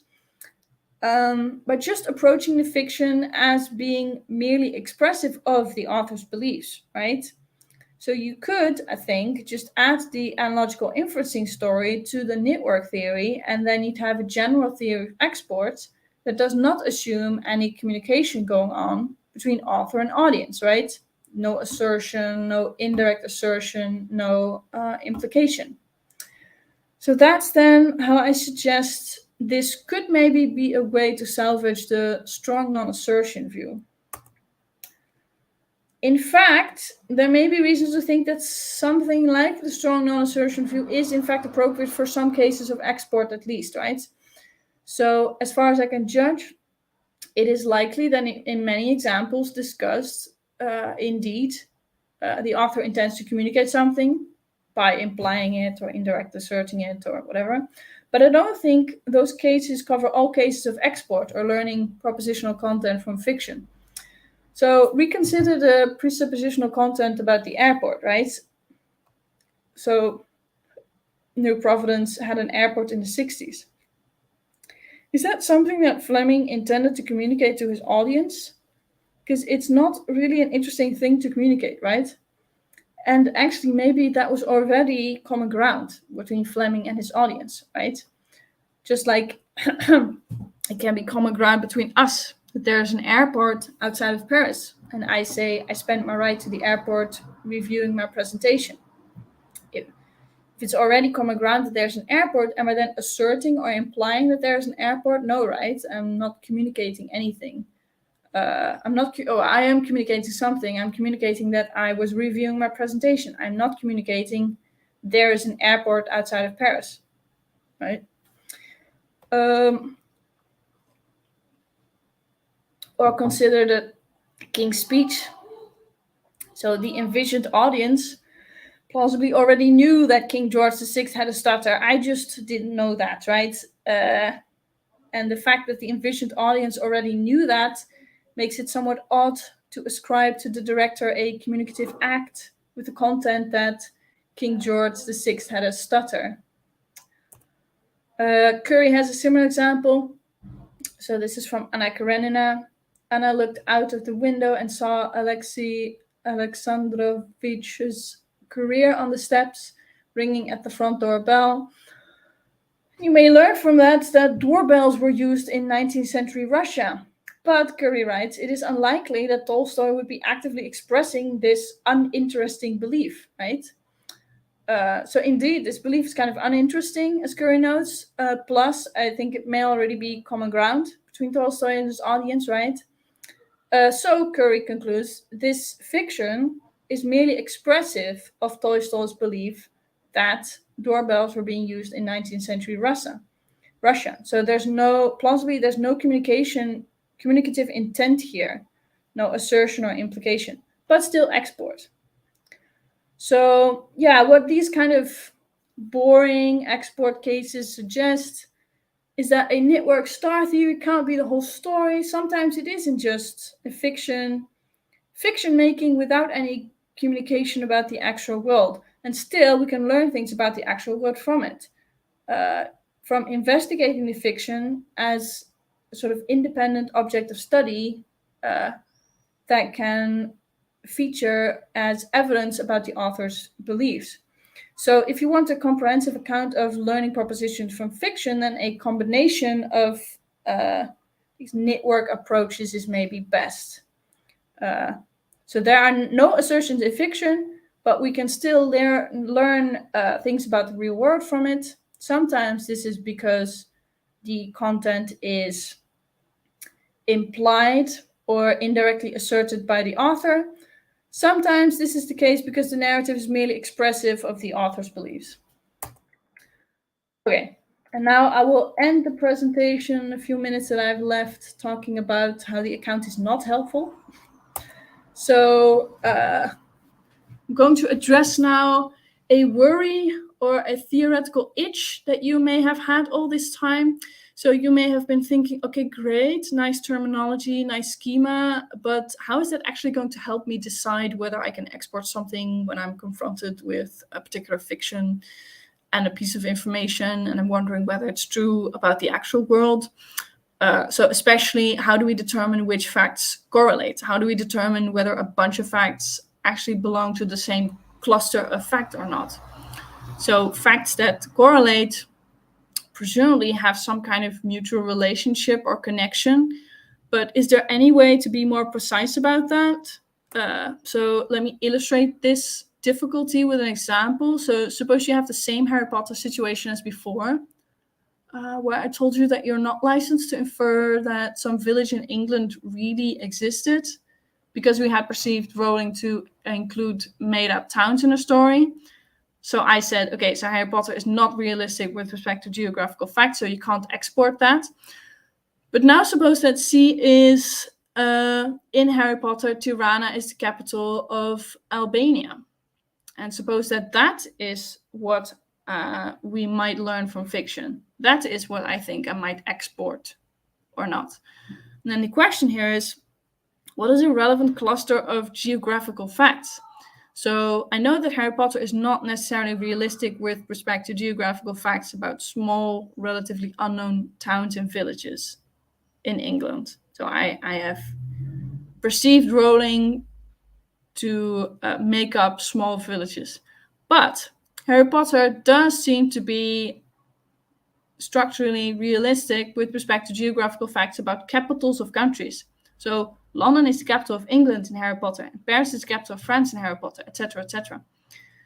by just approaching the fiction as being merely expressive of the author's beliefs, right? So you could, I think, just add the analogical inferencing story to the network theory, and then you'd have a general theory of export that does not assume any communication going on between author and audience, right? No assertion, no indirect assertion, no implication. So that's then how I suggest this could maybe be a way to salvage the strong non-assertion view. In fact, there may be reasons to think that something like the strong non-assertion view is in fact appropriate for some cases of export at least, right? So as far as I can judge, it is likely that in many examples discussed, indeed, the author intends to communicate something by implying it or indirect asserting it or whatever. But I don't think those cases cover all cases of export or learning propositional content from fiction. So reconsider the presuppositional content about the airport, right? So New Providence had an airport in the 60s. Is that something that Fleming intended to communicate to his audience? Because it's not really an interesting thing to communicate, right? And actually, maybe that was already common ground between Fleming and his audience, right? Just like it can be common ground between us, that there's an airport outside of Paris. And I say, I spent my ride to the airport reviewing my presentation. If it's already common ground that there's an airport, am I then asserting or implying that there's an airport? No, right? I'm not communicating anything. I am communicating something. I'm communicating that I was reviewing my presentation. I'm not communicating there is an airport outside of Paris, right? Or consider the King's Speech. So the envisioned audience plausibly already knew that King George VI had a stutter. I just didn't know that, right? And the fact that the envisioned audience already knew that makes it somewhat odd to ascribe to the director a communicative act with the content that King George VI had a stutter. Curry has a similar example. So this is from Anna Karenina. Anna looked out of the window and saw Alexei Alexandrovich's career on the steps, ringing at the front door bell. You may learn from that doorbells were used in 19th century Russia. But, Curry writes, it is unlikely that Tolstoy would be actively expressing this uninteresting belief, right? So indeed, this belief is kind of uninteresting, as Curry notes. Plus, I think it may already be common ground between Tolstoy and his audience, right? So Curry concludes, this fiction is merely expressive of Tolstoy's belief that doorbells were being used in 19th century Russia. So there's no communicative intent here, no assertion or implication, but still export. So yeah, what these kind of boring export cases suggest is that a network star theory can't be the whole story. Sometimes it isn't just a fiction making without any communication about the actual world. And still, we can learn things about the actual world from it. From investigating the fiction as a sort of independent object of study that can feature as evidence about the author's beliefs. So if you want a comprehensive account of learning propositions from fiction, then a combination of these network approaches is maybe best. So there are no assertions in fiction, but we can still learn things about the real world from it. Sometimes this is because the content is implied or indirectly asserted by the author. Sometimes this is the case because the narrative is merely expressive of the author's beliefs. Okay, and now I will end the presentation in a few minutes that I've left talking about how the account is not helpful. So I'm going to address now a worry or a theoretical itch that you may have had all this time. So you may have been thinking, okay, great, nice terminology, nice schema, but how is that actually going to help me decide whether I can export something when I'm confronted with a particular fiction and a piece of information, and I'm wondering whether it's true about the actual world? So especially, how do we determine which facts correlate? How do we determine whether a bunch of facts actually belong to the same cluster of fact or not? So facts that correlate presumably have some kind of mutual relationship or connection, but is there any way to be more precise about that? So let me illustrate this difficulty with an example. So suppose you have the same Harry Potter situation as before, where I told you that you're not licensed to infer that some village in England really existed because we had perceived Rowling to include made-up towns in a story. So I said, okay, so Harry Potter is not realistic with respect to geographical facts, so you can't export that. But now suppose that C is, in Harry Potter, Tirana is the capital of Albania. And suppose that that is what we might learn from fiction. That is what I think I might export or not. And then the question here is, what is a relevant cluster of geographical facts? So I know that Harry Potter is not necessarily realistic with respect to geographical facts about small, relatively unknown towns and villages in England. So I have perceived Rowling to make up small villages. But Harry Potter does seem to be structurally realistic with respect to geographical facts about capitals of countries. So London is the capital of England in Harry Potter, and Paris is the capital of France in Harry Potter, etc., etc.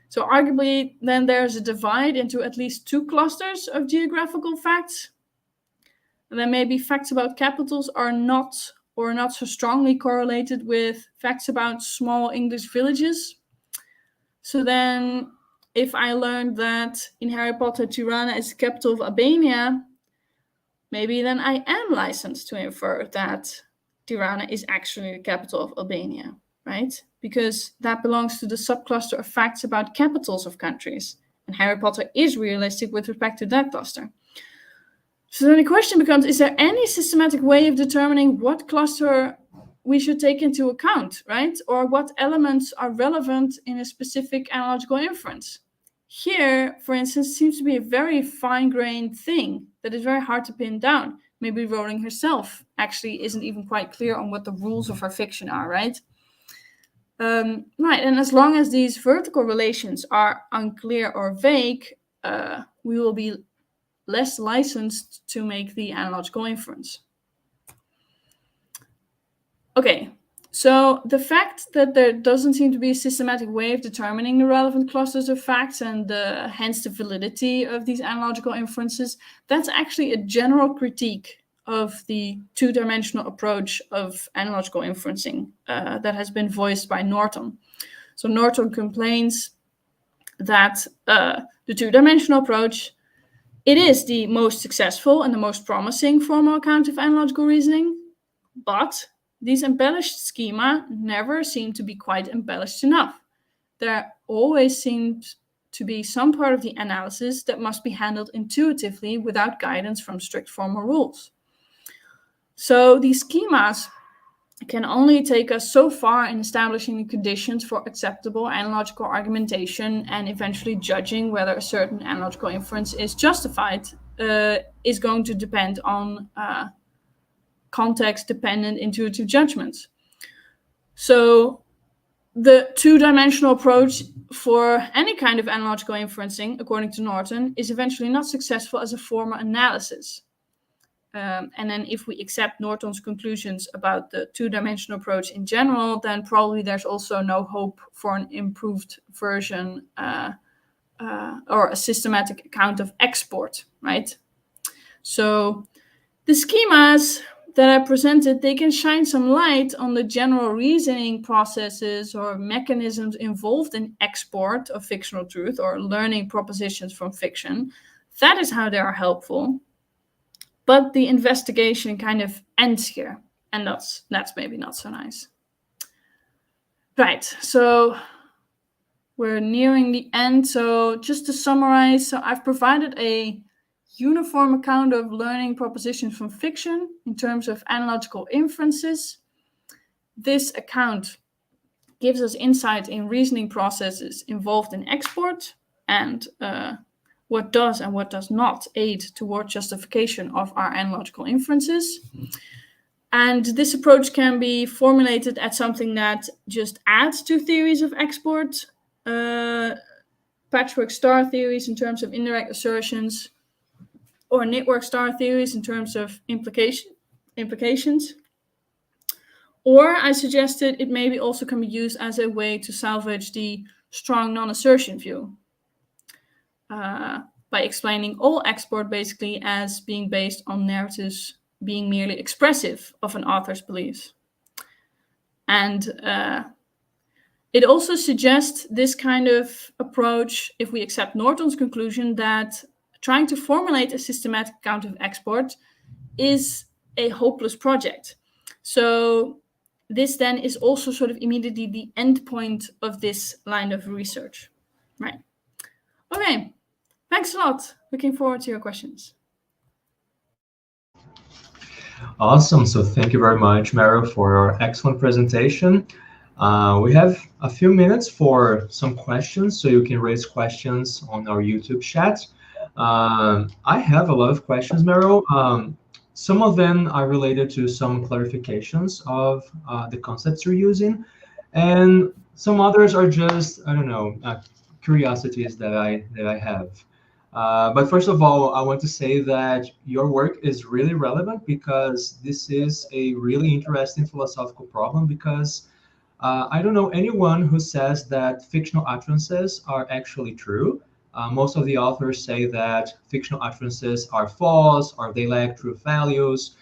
So arguably, then there's a divide into at least two clusters of geographical facts. And then maybe facts about capitals are not so strongly correlated with facts about small English villages. So then, if I learned that in Harry Potter, Tirana is the capital of Albania, maybe then I am licensed to infer that Tirana is actually the capital of Albania, right? Because that belongs to the subcluster of facts about capitals of countries. And Harry Potter is realistic with respect to that cluster. So then the question becomes, is there any systematic way of determining what cluster we should take into account, right? Or what elements are relevant in a specific analogical inference? Here, for instance, seems to be a very fine-grained thing that is very hard to pin down. Maybe Rowling herself actually isn't even quite clear on what the rules of her fiction are, right? Right, and as long as these vertical relations are unclear or vague, we will be less licensed to make the analogical inference. Okay, so the fact that there doesn't seem to be a systematic way of determining the relevant clusters of facts and hence the validity of these analogical inferences, that's actually a general critique of the two-dimensional approach of analogical inferencing that has been voiced by Norton. So Norton complains that the two-dimensional approach, it is the most successful and the most promising formal account of analogical reasoning, but these embellished schema never seem to be quite embellished enough. There always seems to be some part of the analysis that must be handled intuitively without guidance from strict formal rules. So these schemas can only take us so far in establishing the conditions for acceptable analogical argumentation and eventually judging whether a certain analogical inference is justified is going to depend on context-dependent intuitive judgments. So the two-dimensional approach for any kind of analogical inferencing, according to Norton, is eventually not successful as a formal analysis. And then if we accept Norton's conclusions about the two-dimensional approach in general, then probably there's also no hope for an improved version or a systematic account of export, right? So the schemas that I presented, they can shine some light on the general reasoning processes or mechanisms involved in export of fictional truth or learning propositions from fiction. That is how they are helpful. But the investigation kind of ends here, and that's maybe not so nice. Right, so we're nearing the end. So just to summarize, so I've provided a uniform account of learning propositions from fiction in terms of analogical inferences. This account gives us insight in reasoning processes involved in export and what does and what does not aid toward justification of our analogical inferences. And this approach can be formulated as something that just adds to theories of export, patchwork star theories in terms of indirect assertions, or network star theories in terms of implications. Or I suggested it maybe also can be used as a way to salvage the strong non-assertion view. By explaining all export basically as being based on narratives being merely expressive of an author's beliefs. And it also suggests this kind of approach, if we accept Norton's conclusion, that trying to formulate a systematic account of export is a hopeless project. So this then is also sort of immediately the end point of this line of research, right? Okay. Thanks a lot. Looking forward to your questions. Awesome. So thank you very much, Merel, for your excellent presentation. We have a few minutes for some questions, so you can raise questions on our YouTube chat. I have a lot of questions, Merel. Some of them are related to some clarifications of the concepts you're using, and some others are just, I don't know, curiosities that I have. But first of all, I want to say that your work is really relevant because this is a really interesting philosophical problem, because I don't know anyone who says that fictional utterances are actually true. Most of the authors say that fictional utterances are false or they lack true values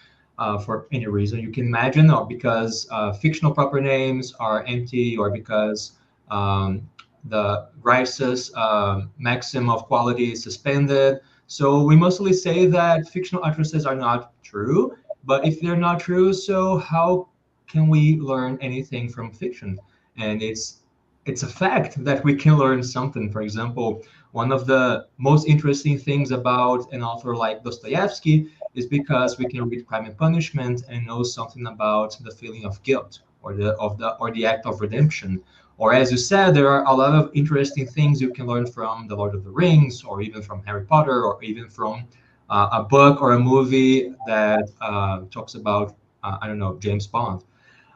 for any reason you can imagine, or because fictional proper names are empty, or because the Rice's maxim of quality is suspended. So we mostly say that fictional utterances are not true, but if they're not true, so how can we learn anything from fiction? and it's a fact that we can learn something. For example, one of the most interesting things about an author like Dostoevsky is because we can read Crime and Punishment and know something about the feeling of guilt or the act of redemption. Or as you said, there are a lot of interesting things you can learn from The Lord of the Rings, or even from Harry Potter, or even from a book or a movie that talks about, I don't know, James Bond.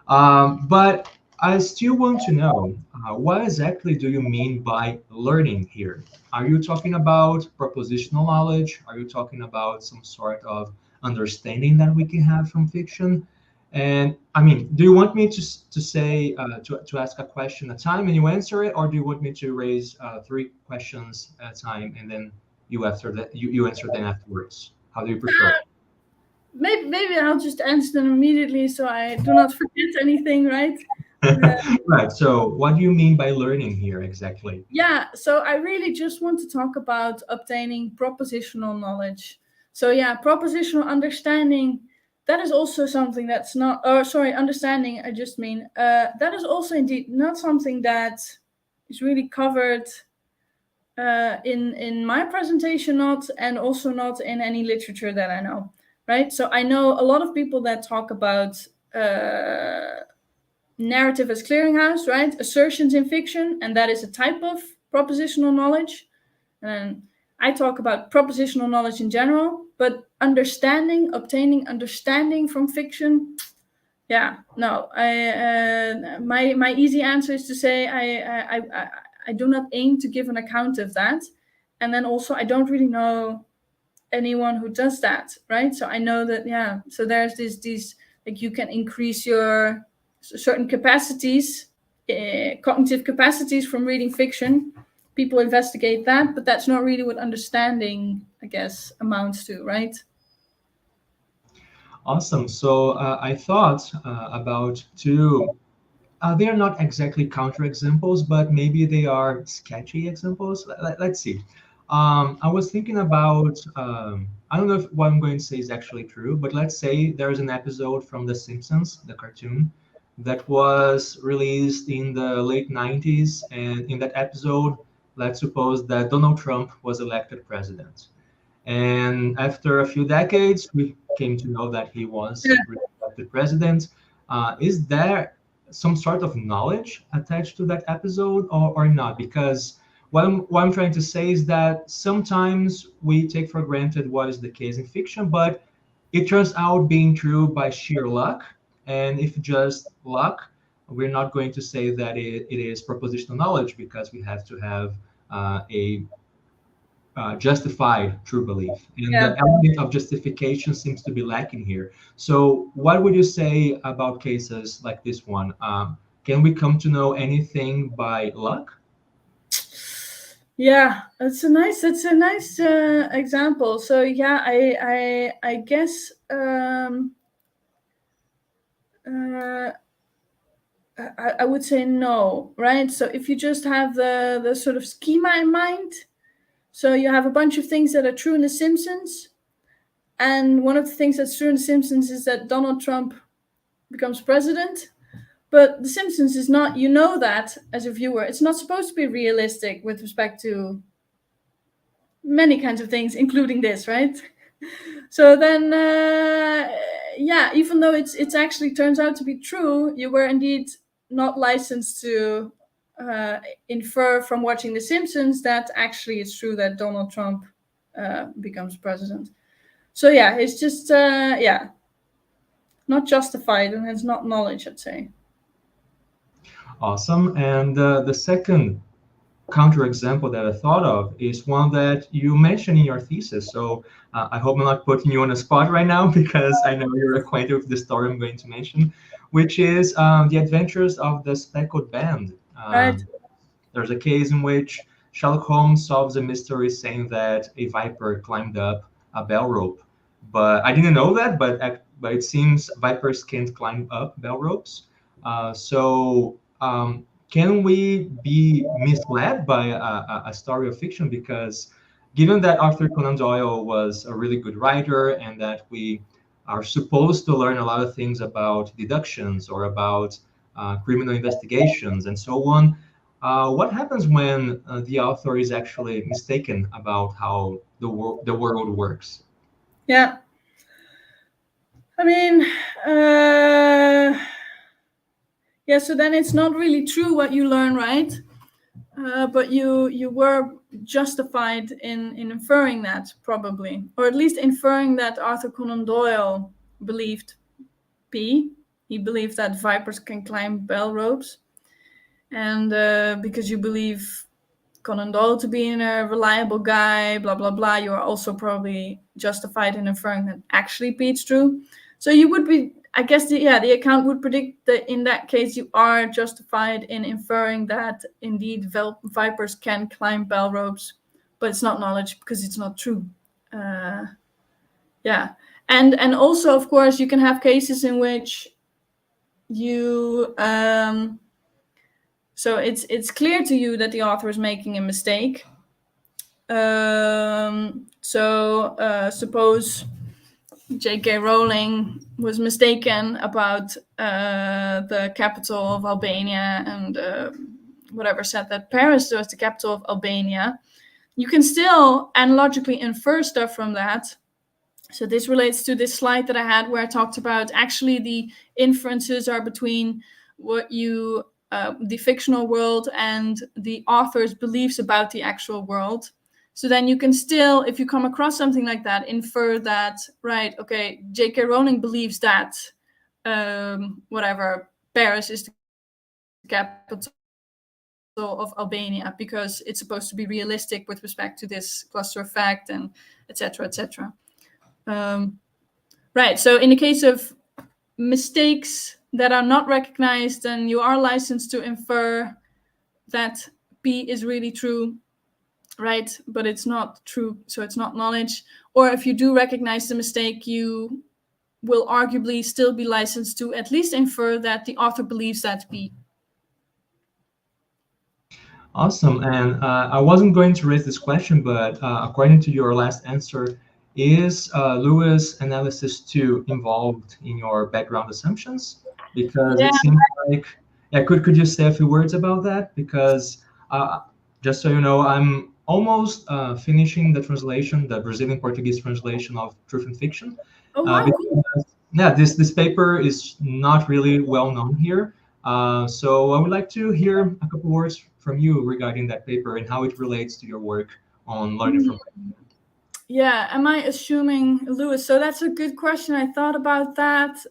But I still want to know, what exactly do you mean by learning here? Are you talking about propositional knowledge? Are you talking about some sort of understanding that we can have from fiction? And I mean, do you want me to say to ask a question at a time and you answer it, or do you want me to raise 3 questions at a time and then you answer them afterwards? How do you prefer? Maybe I'll just answer them immediately so I do not forget anything, right? Right. So what do you mean by learning here exactly? Yeah, so I really just want to talk about obtaining propositional knowledge. So yeah, propositional understanding, that is also something that's not, or sorry, understanding, I just mean, that is also indeed not something that is really covered in my presentation, not, and also not in any literature that I know, right? So I know a lot of people that talk about narrative as clearinghouse, right? Assertions in fiction, and that is a type of propositional knowledge. And I talk about propositional knowledge in general, but obtaining understanding from fiction, yeah, no. My easy answer is to say I do not aim to give an account of that, and then also I don't really know anyone who does that, right? So I know that, yeah. So there's these like you can increase your certain capacities, cognitive capacities from reading fiction. People investigate that, but that's not really what understanding, I guess, amounts to, right? Awesome. So I thought about 2. They are not exactly counterexamples, but maybe they are sketchy examples. Let's see. I was thinking about, I don't know if what I'm going to say is actually true, but let's say there's an episode from The Simpsons, the cartoon, that was released in the late 90s. And in that episode, let's suppose that Donald Trump was elected president. And after a few decades, we came to know that he was elected president. Is there some sort of knowledge attached to that episode or not? Because what I'm trying to say is that sometimes we take for granted what is the case in fiction, but it turns out being true by sheer luck. And if just luck, we're not going to say that it is propositional knowledge, because we have to have a justified true belief. And the element of justification seems to be lacking here. So what would you say about cases like this one? Can we come to know anything by luck? Yeah, that's a nice example. So yeah, I guess I would say no, right? So if you just have the sort of schema in mind, so you have a bunch of things that are true in The Simpsons, and one of the things that's true in The Simpsons is that Donald Trump becomes president. But The Simpsons is not, you know that as a viewer, it's not supposed to be realistic with respect to many kinds of things, including this, right? So then, yeah, even though it's actually turns out to be true, you were indeed not licensed to infer from watching The Simpsons that actually it's true that Donald Trump becomes president. So yeah, it's just, yeah, not justified, and it's not knowledge, I'd say. Awesome. And the second counterexample that I thought of is one that you mentioned in your thesis. So I hope I'm not putting you on a spot right now, because I know you're acquainted with the story I'm going to mention, which is the adventures of the Speckled Band. Right. There's a case in which Sherlock Holmes solves a mystery saying that a viper climbed up a bell rope. But I didn't know that, but it seems vipers can't climb up bell ropes. Can we be misled by a story of fiction? Because given that Arthur Conan Doyle was a really good writer, and that we are supposed to learn a lot of things about deductions or about criminal investigations, and so on. What happens when the author is actually mistaken about how the world works? Yeah. I mean, yeah, so then it's not really true what you learn, right? But you were justified in inferring that, probably, or at least inferring that Arthur Conan Doyle believed P. He believed that vipers can climb bell ropes, and because you believe Conan Doyle to be a reliable guy, blah blah blah, you are also probably justified in inferring that actually P is true. So you would be, I guess, the account would predict that in that case you are justified in inferring that indeed vipers can climb bell ropes, but it's not knowledge because it's not true. Yeah, and also, of course, you can have cases in which you so it's clear to you that the author is making a mistake. Suppose J.K. Rowling was mistaken about the capital of Albania, and whatever, said that Paris was the capital of Albania. You can still analogically infer stuff from that. So this relates to this slide that I had where I talked about actually the inferences are between what you, the fictional world, and the author's beliefs about the actual world. So then you can still, if you come across something like that, infer that, right, okay, J.K. Rowling believes that, whatever, Paris is the capital of Albania because it's supposed to be realistic with respect to this cluster effect, and etc., etc. Right, so in the case of mistakes that are not recognized, then you are licensed to infer that P is really true, right? But it's not true, so it's not knowledge. Or if you do recognize the mistake, you will arguably still be licensed to at least infer that the author believes that P. Awesome. And I wasn't going to raise this question, but according to your last answer, is Lewis analysis 2 involved in your background assumptions? Because it seems like, could you say a few words about that? Because just so you know, I'm almost finishing the translation, the Brazilian Portuguese translation of Truth and Fiction. Oh, wow. Because, this paper is not really well known here. So I would like to hear a couple words from you regarding that paper and how it relates to your work on learning from. Yeah, am I assuming Lewis? So that's a good question. I thought about that.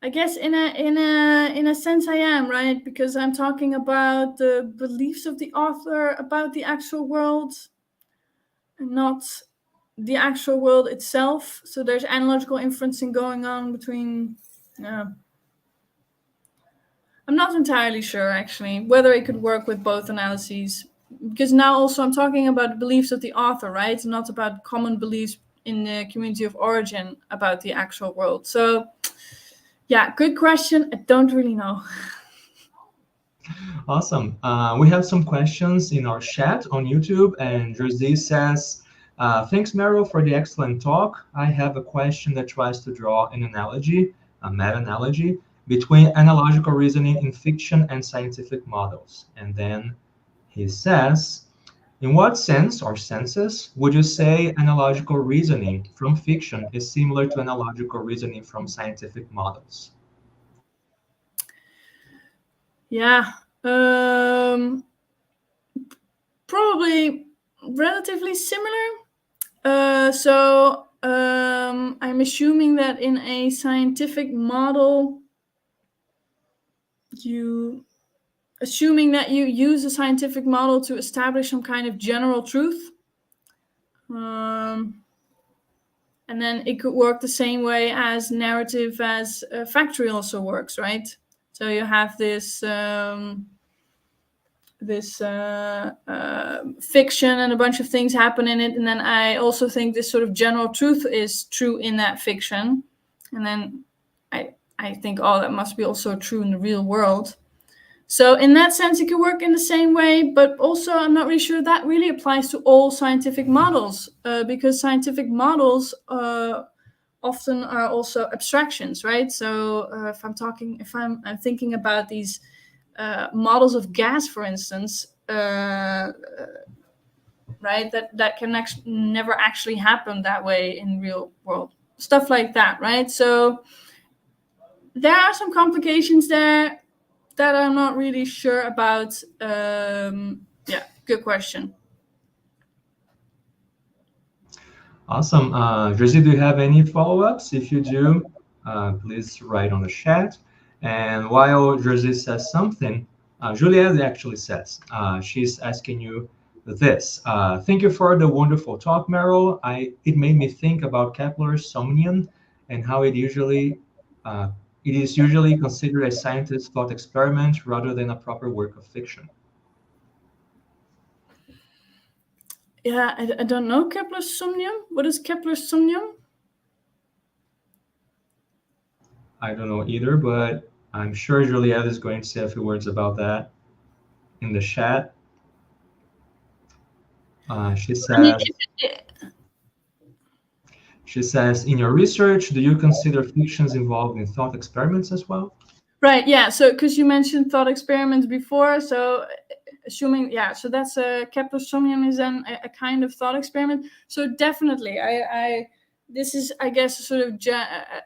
I guess in a sense I am, right? Because I'm talking about the beliefs of the author about the actual world, and not the actual world itself. So there's analogical inferencing going on between. I'm not entirely sure, actually, whether it could work with both analyses. Because now also I'm talking about the beliefs of the author, right? Not about common beliefs in the community of origin about the actual world. So, yeah, good question. I don't really know. Awesome. We have some questions in our chat on YouTube, and Jersey says, thanks, Merel, for the excellent talk. I have a question that tries to draw an analogy, a meta-analogy, between analogical reasoning in fiction and scientific models. And then he says, in what sense or senses would you say analogical reasoning from fiction is similar to analogical reasoning from scientific models? Yeah, probably relatively similar. So I'm assuming that in a scientific model, assuming that you use a scientific model to establish some kind of general truth. And then it could work the same way as narrative as factory also works, right? So you have this fiction and a bunch of things happen in it, and then I also think this sort of general truth is true in that fiction, and then I think, oh, that must be also true in the real world. So in that sense, it can work in the same way, but also I'm not really sure that really applies to all scientific models, because scientific models often are also abstractions, right? So if I'm thinking about these models of gas, for instance, right, that can never actually happen that way in real world, stuff like that, right? So there are some complications there that I'm not really sure about. Yeah, good question. Awesome. Josie, do you have any follow-ups? If you do, please write on the chat. And while Josie says something, Juliette actually says, she's asking you this. Thank you for the wonderful talk, Merel. It made me think about Kepler's Somnium and how it is usually considered a scientist's thought experiment rather than a proper work of fiction. Yeah, I don't know Kepler's Somnium. What is Kepler's Somnium? I don't know either, but I'm sure Juliette is going to say a few words about that in the chat. She says, in your research, do you consider fictions involved in thought experiments as well? Right, yeah. So because you mentioned thought experiments before, so assuming, yeah, so that's Kepler's Somnium is then a kind of thought experiment. So definitely, this is, I guess, a sort of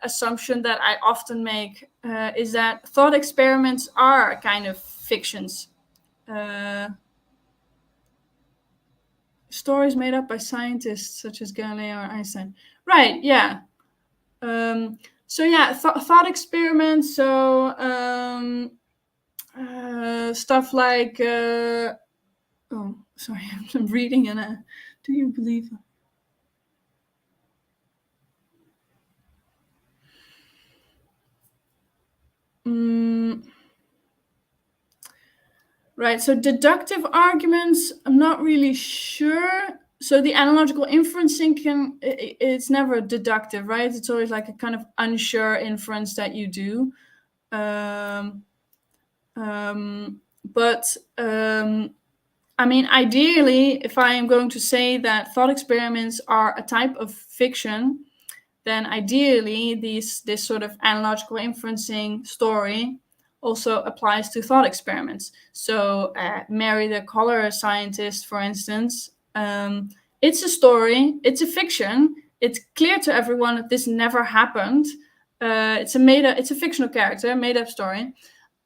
assumption that I often make, is that thought experiments are kind of fictions. Stories made up by scientists such as Galileo or Einstein. Right, yeah. So yeah, thought experiments, so stuff like, oh, sorry, I'm reading and do you believe? Right, so deductive arguments, I'm not really sure. So the analogical inferencing it's never deductive, right? It's always like a kind of unsure inference that you do. But I mean, ideally, if I am going to say that thought experiments are a type of fiction, then ideally this sort of analogical inferencing story also applies to thought experiments. So Mary the cholera scientist, for instance, it's a story, it's a fiction, it's clear to everyone that this never happened. It's a fictional character, made up story.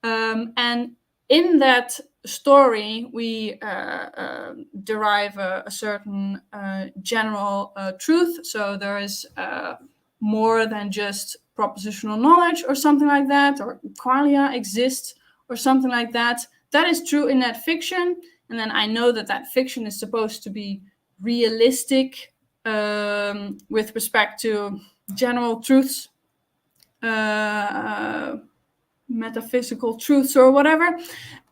And in that story, we derive a certain general truth. So there is more than just propositional knowledge or something like that, or qualia exists or something like that. That is true in that fiction. And then I know that fiction is supposed to be realistic with respect to general truths, metaphysical truths or whatever.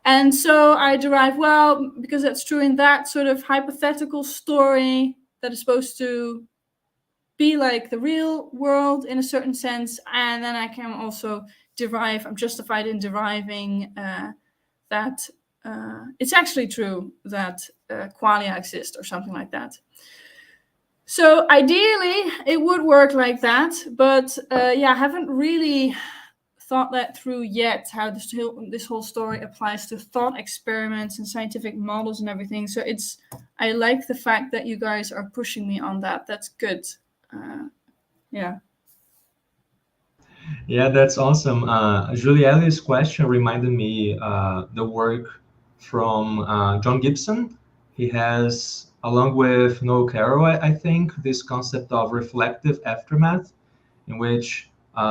And so I derive, well, because that's true in that sort of hypothetical story that is supposed to be like the real world in a certain sense, and then I can also I'm justified in deriving that it's actually true that qualia exist or something like that. So ideally it would work like that, but yeah, I haven't really thought that through yet, how this whole story applies to thought experiments and scientific models and everything. So I like the fact that you guys are pushing me on that. That's good. Yeah. Yeah, that's awesome. Julielle's question reminded me the work from John Gibson. He has, along with Noel Carroll, I think, this concept of reflective aftermath, in which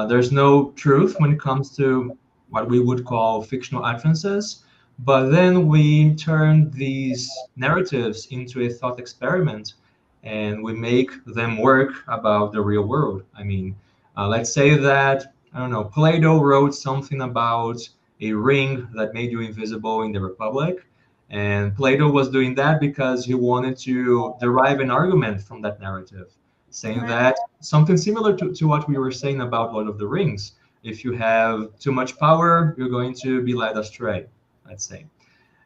there's no truth when it comes to what we would call fictional utterances, but then we turn these narratives into a thought experiment and we make them work about the real world. I mean, let's say that, I don't know, Plato wrote something about a ring that made you invisible in the Republic. And Plato was doing that because he wanted to derive an argument from that narrative, saying that something similar to what we were saying about Lord of the Rings. If you have too much power, you're going to be led astray. let's say.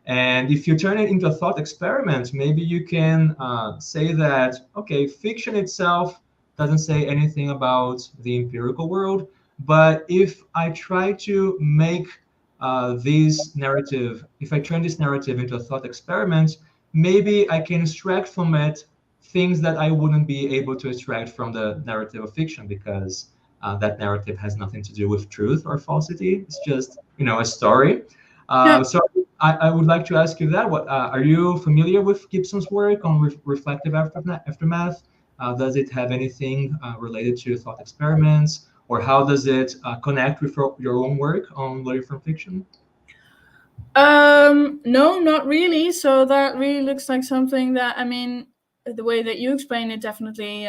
And if you turn it into a thought experiment, maybe you can say that, okay, fiction itself doesn't say anything about the empirical world, but if I try to make if I turn this narrative into a thought experiment, maybe I can extract from it things that I wouldn't be able to extract from the narrative of fiction, because that narrative has nothing to do with truth or falsity. It's just, a story. So I would like to ask you that. What are you familiar with Gibson's work on reflective aftermath? Does it have anything related to thought experiments, or how does it connect with your own work on learning from fiction? No, not really. So that really looks like something that, the way that you explain it definitely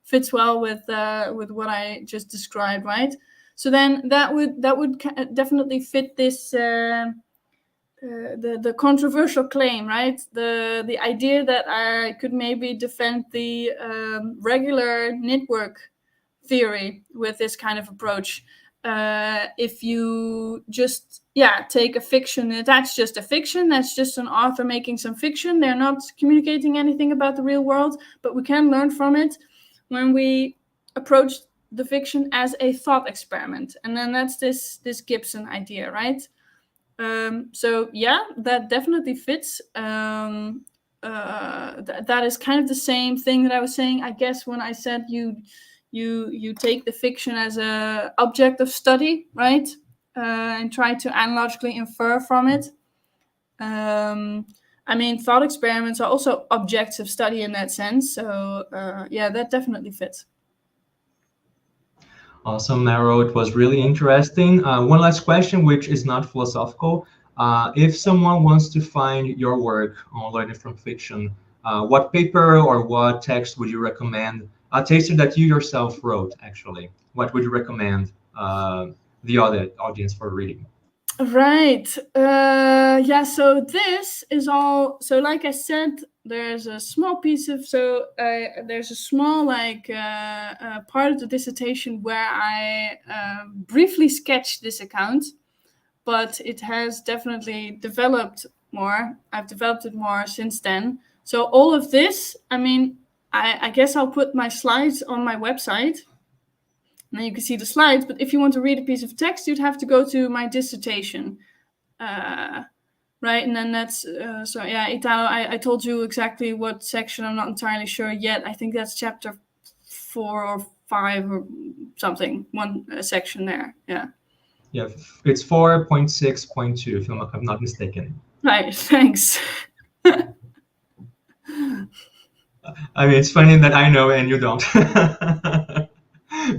fits well with what I just described, right? So then that would definitely fit this the controversial claim, right? The idea that I could maybe defend the regular network theory with this kind of approach. If you just take a fiction, that's just a fiction, that's just an author making some fiction, they're not communicating anything about the real world, but we can learn from it when we approach the fiction as a thought experiment. And then that's this Gibson idea, right? So that definitely fits. That is kind of the same thing that I was saying, I guess, when I said you take the fiction as a object of study, right? And try to analogically infer from it. Thought experiments are also objects of study in that sense. So that definitely fits. Awesome, Merel. It was really interesting. One last question, which is not philosophical. If someone wants to find your work on learning from fiction, what paper or what text would you recommend? A text that you yourself wrote, actually. What would you recommend the audience for reading? Right. So this is all. So like I said, there's a small piece of. There's a small part of the dissertation where I briefly sketched this account, but it has definitely developed more. I've developed it more since then. So all of this, I guess I'll put my slides on my website. And then you can see the slides, but if you want to read a piece of text, you'd have to go to my dissertation, right? And then that's, Italo, I told you exactly what section, I'm not entirely sure yet. I think that's chapter 4 or 5 or something, one section there, yeah. Yeah, it's 4.6.2, if I'm not mistaken. Right, thanks. It's funny that I know and you don't.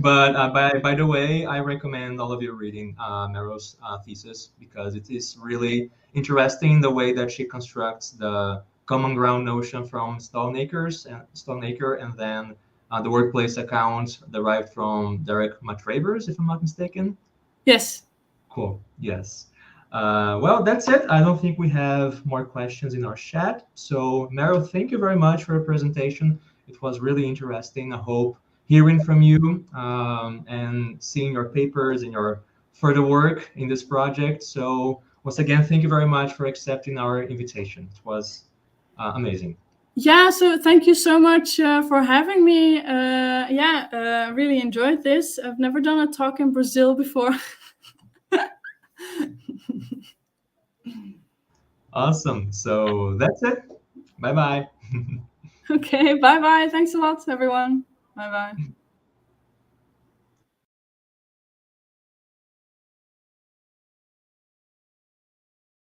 But by the way, I recommend all of you reading Merel's thesis, because it is really interesting the way that she constructs the common ground notion from Stalnaker, and then the workplace account derived from Derek Matravers, if I'm not mistaken. Yes. Cool. Yes. Well, that's it. I don't think we have more questions in our chat. So, Merel, thank you very much for your presentation. It was really interesting. I hope hearing from you and seeing your papers and your further work in this project. So, once again, thank you very much for accepting our invitation. It was amazing. Yeah, so thank you so much for having me. Really enjoyed this. I've never done a talk in Brazil before. Awesome. So that's it. Bye-bye. Okay, bye-bye. Thanks a lot, everyone. Bye-bye.